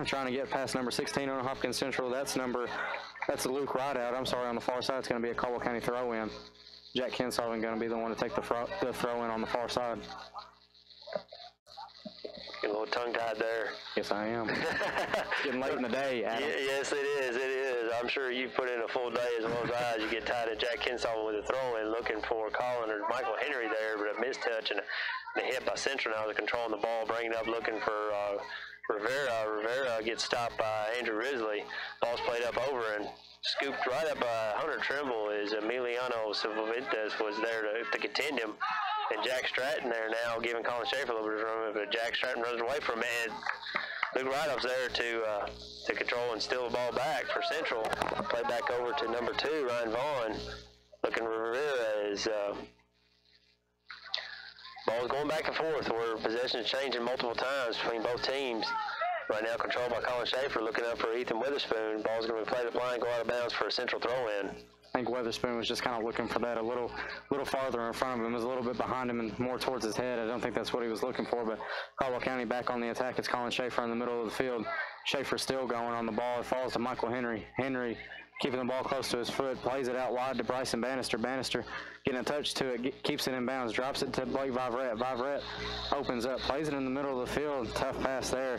[SPEAKER 3] trying to get past number 16 on Hopkins Central. That's Luke Rideout. I'm sorry, on the far side. It's going to be a Caldwell County throw-in. Jack Kinsolving going to be the one to take the throw-in on the far side.
[SPEAKER 4] Getting a little tongue-tied there.
[SPEAKER 3] Yes, I am. Getting late in the day, Adam.
[SPEAKER 4] Yes, it is. It is. I'm sure you put in a full day as well as I. You get tied at Jack Kinsaw with a throw-in, looking for Colin or Michael Henry there, but a mistouch and a hit by Central. Now they're controlling the ball, bringing it up, looking for Rivera. Rivera gets stopped by Andrew Risley. Ball's played up over and scooped right up by Hunter Trimble as Emiliano Silvaventas was there to contend him. And Jack Stratton there now giving Colin Schaefer a little bit of room, but Jack Stratton runs away from it. Big write-offs there to control and steal the ball back for Central. Play back over to number 2, Ryan Vaughn. Looking for Rivera as ball's going back and forth where possession is changing multiple times between both teams. Right now controlled by Colin Schaefer, looking up for Ethan Witherspoon. Ball's going to be played up line, go out of bounds for a Central throw-in.
[SPEAKER 3] I think Witherspoon was just kind of looking for that a little farther in front of him. It was a little bit behind him and more towards his head. I don't think that's what he was looking for, but Caldwell County back on the attack. It's Colin Schaefer in the middle of the field. Schaefer still going on the ball. It falls to Michael Henry. Henry keeping the ball close to his foot, plays it out wide to Bryson Bannister. Bannister getting a touch to it, keeps it in bounds, drops it to Blake Viverette. Viverette opens up, plays it in the middle of the field. Tough pass there.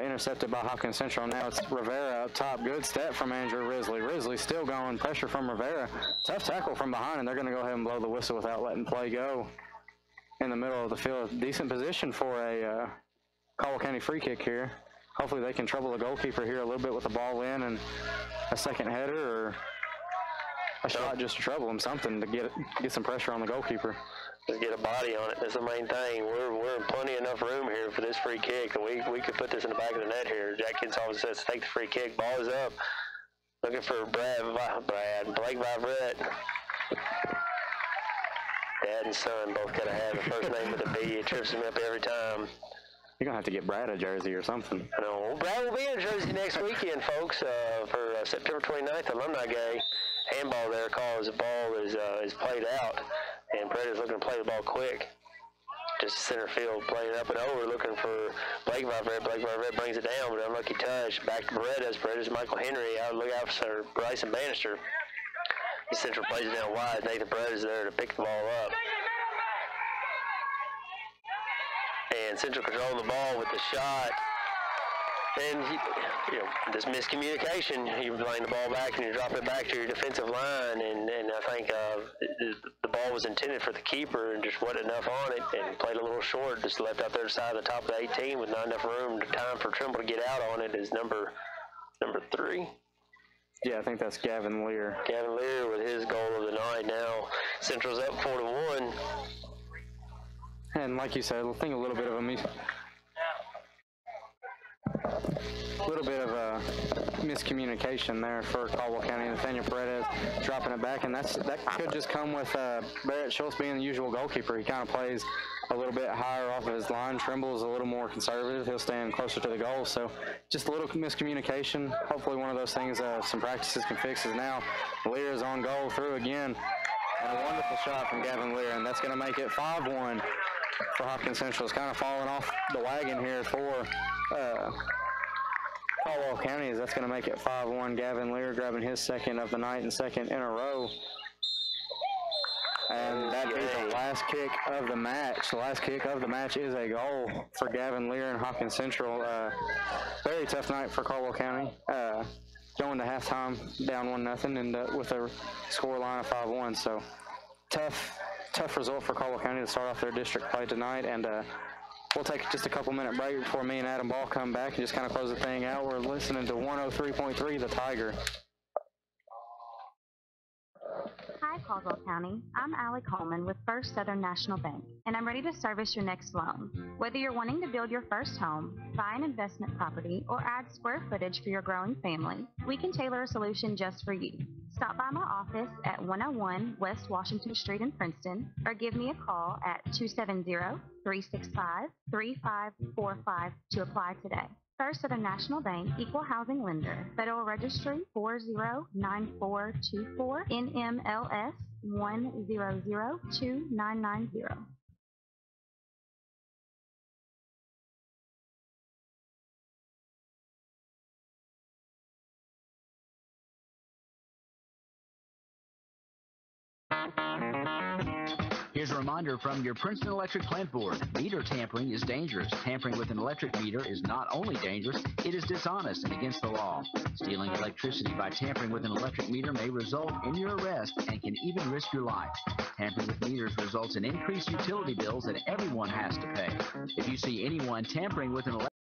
[SPEAKER 3] Intercepted by Hopkins Central. Now it's Rivera up top. Good step from Andrew Risley. Risley still going. Pressure from Rivera. Tough tackle from behind, and they're going to go ahead and blow the whistle without letting play go. In the middle of the field. Decent position for a Caldwell County free kick here. Hopefully they can trouble the goalkeeper here a little bit with the ball in and a second header or a shot just to trouble him. Something to get some pressure on the goalkeeper.
[SPEAKER 4] Just get a body on it. That's the main thing. We're in plenty enough room here for this free kick. We could put this in the back of the net here. Jack Kinsaw says take the free kick. Ball is up. Looking for Blake Viverette. Dad and son both got to have the first name with a B. It trips him up every time.
[SPEAKER 3] You're going to have to get Brad a jersey or something.
[SPEAKER 4] I know. Brad will be in Jersey next weekend, folks, for September 29th, Alumni Day. Handball there calls the ball is played out. And Brett is looking to play the ball quick. Just center field, playing up and over, looking for Blake Viverette. Blake Viverette brings it down, but unlucky touch. Back to Beretta's. Beretta's Michael Henry. Look out for Bryson Bannister. The Central plays it down wide. Nathan Beretta's there to pick the ball up. And Central controlling the ball with the shot. And, this miscommunication, you're playing the ball back and you're dropping it back to your defensive line. And I think the ball was intended for the keeper and just wasn't enough on it and played a little short. Just left out there to the side of the top of the 18 with not enough room, time for Trimble to get out on it is number 3.
[SPEAKER 3] Yeah, I think that's Gavin Lear.
[SPEAKER 4] Gavin Lear with his goal of the night now. Central's up 4-1.
[SPEAKER 3] And like you said, I think a little bit of a miscommunication there for Caldwell County. Nathaniel Perez dropping it back, and that could just come with Barrett Schultz being the usual goalkeeper. He kind of plays a little bit higher off of his line. Trimble is a little more conservative. He'll stand closer to the goal, so just a little miscommunication. Hopefully one of those things some practices can fix it. Now Lear is on goal through again, and a wonderful shot from Gavin Lear, and that's going to make it 5-1 for Hopkins Central. It's kind of falling off the wagon here for Caldwell County, as that's going to make it 5-1. Gavin Lear grabbing his second of the night and second in a row. And that is the last kick of the match. The last kick of the match is a goal for Gavin Lear and Hopkins Central. Very tough night for Caldwell County. Going to halftime down 1-0 and with a score line of 5-1. So tough result for Caldwell County to start off their district play tonight. And we'll take just a couple-minute break before me and Adam Ball come back and just kind of close the thing out. We're listening to 103.3 The Tiger.
[SPEAKER 21] Hi, Caldwell County. I'm Allie Coleman with First Southern National Bank, and I'm ready to service your next loan. Whether you're wanting to build your first home, buy an investment property, or add square footage for your growing family, we can tailor a solution just for you. Stop by my office at 101 West Washington Street in Princeton, or give me a call at 270-365-3545 to apply today. First Southern National Bank, Equal Housing Lender, Federal Registry 409424, NMLS 1002990.
[SPEAKER 1] Here's a reminder from your Princeton Electric Plant Board. Meter tampering is dangerous. Tampering with an electric meter is not only dangerous, it is dishonest and against the law. Stealing electricity by tampering with an electric meter may result in your arrest and can even risk your life. Tampering with meters results in increased utility bills that everyone has to pay. If you see anyone tampering with an electric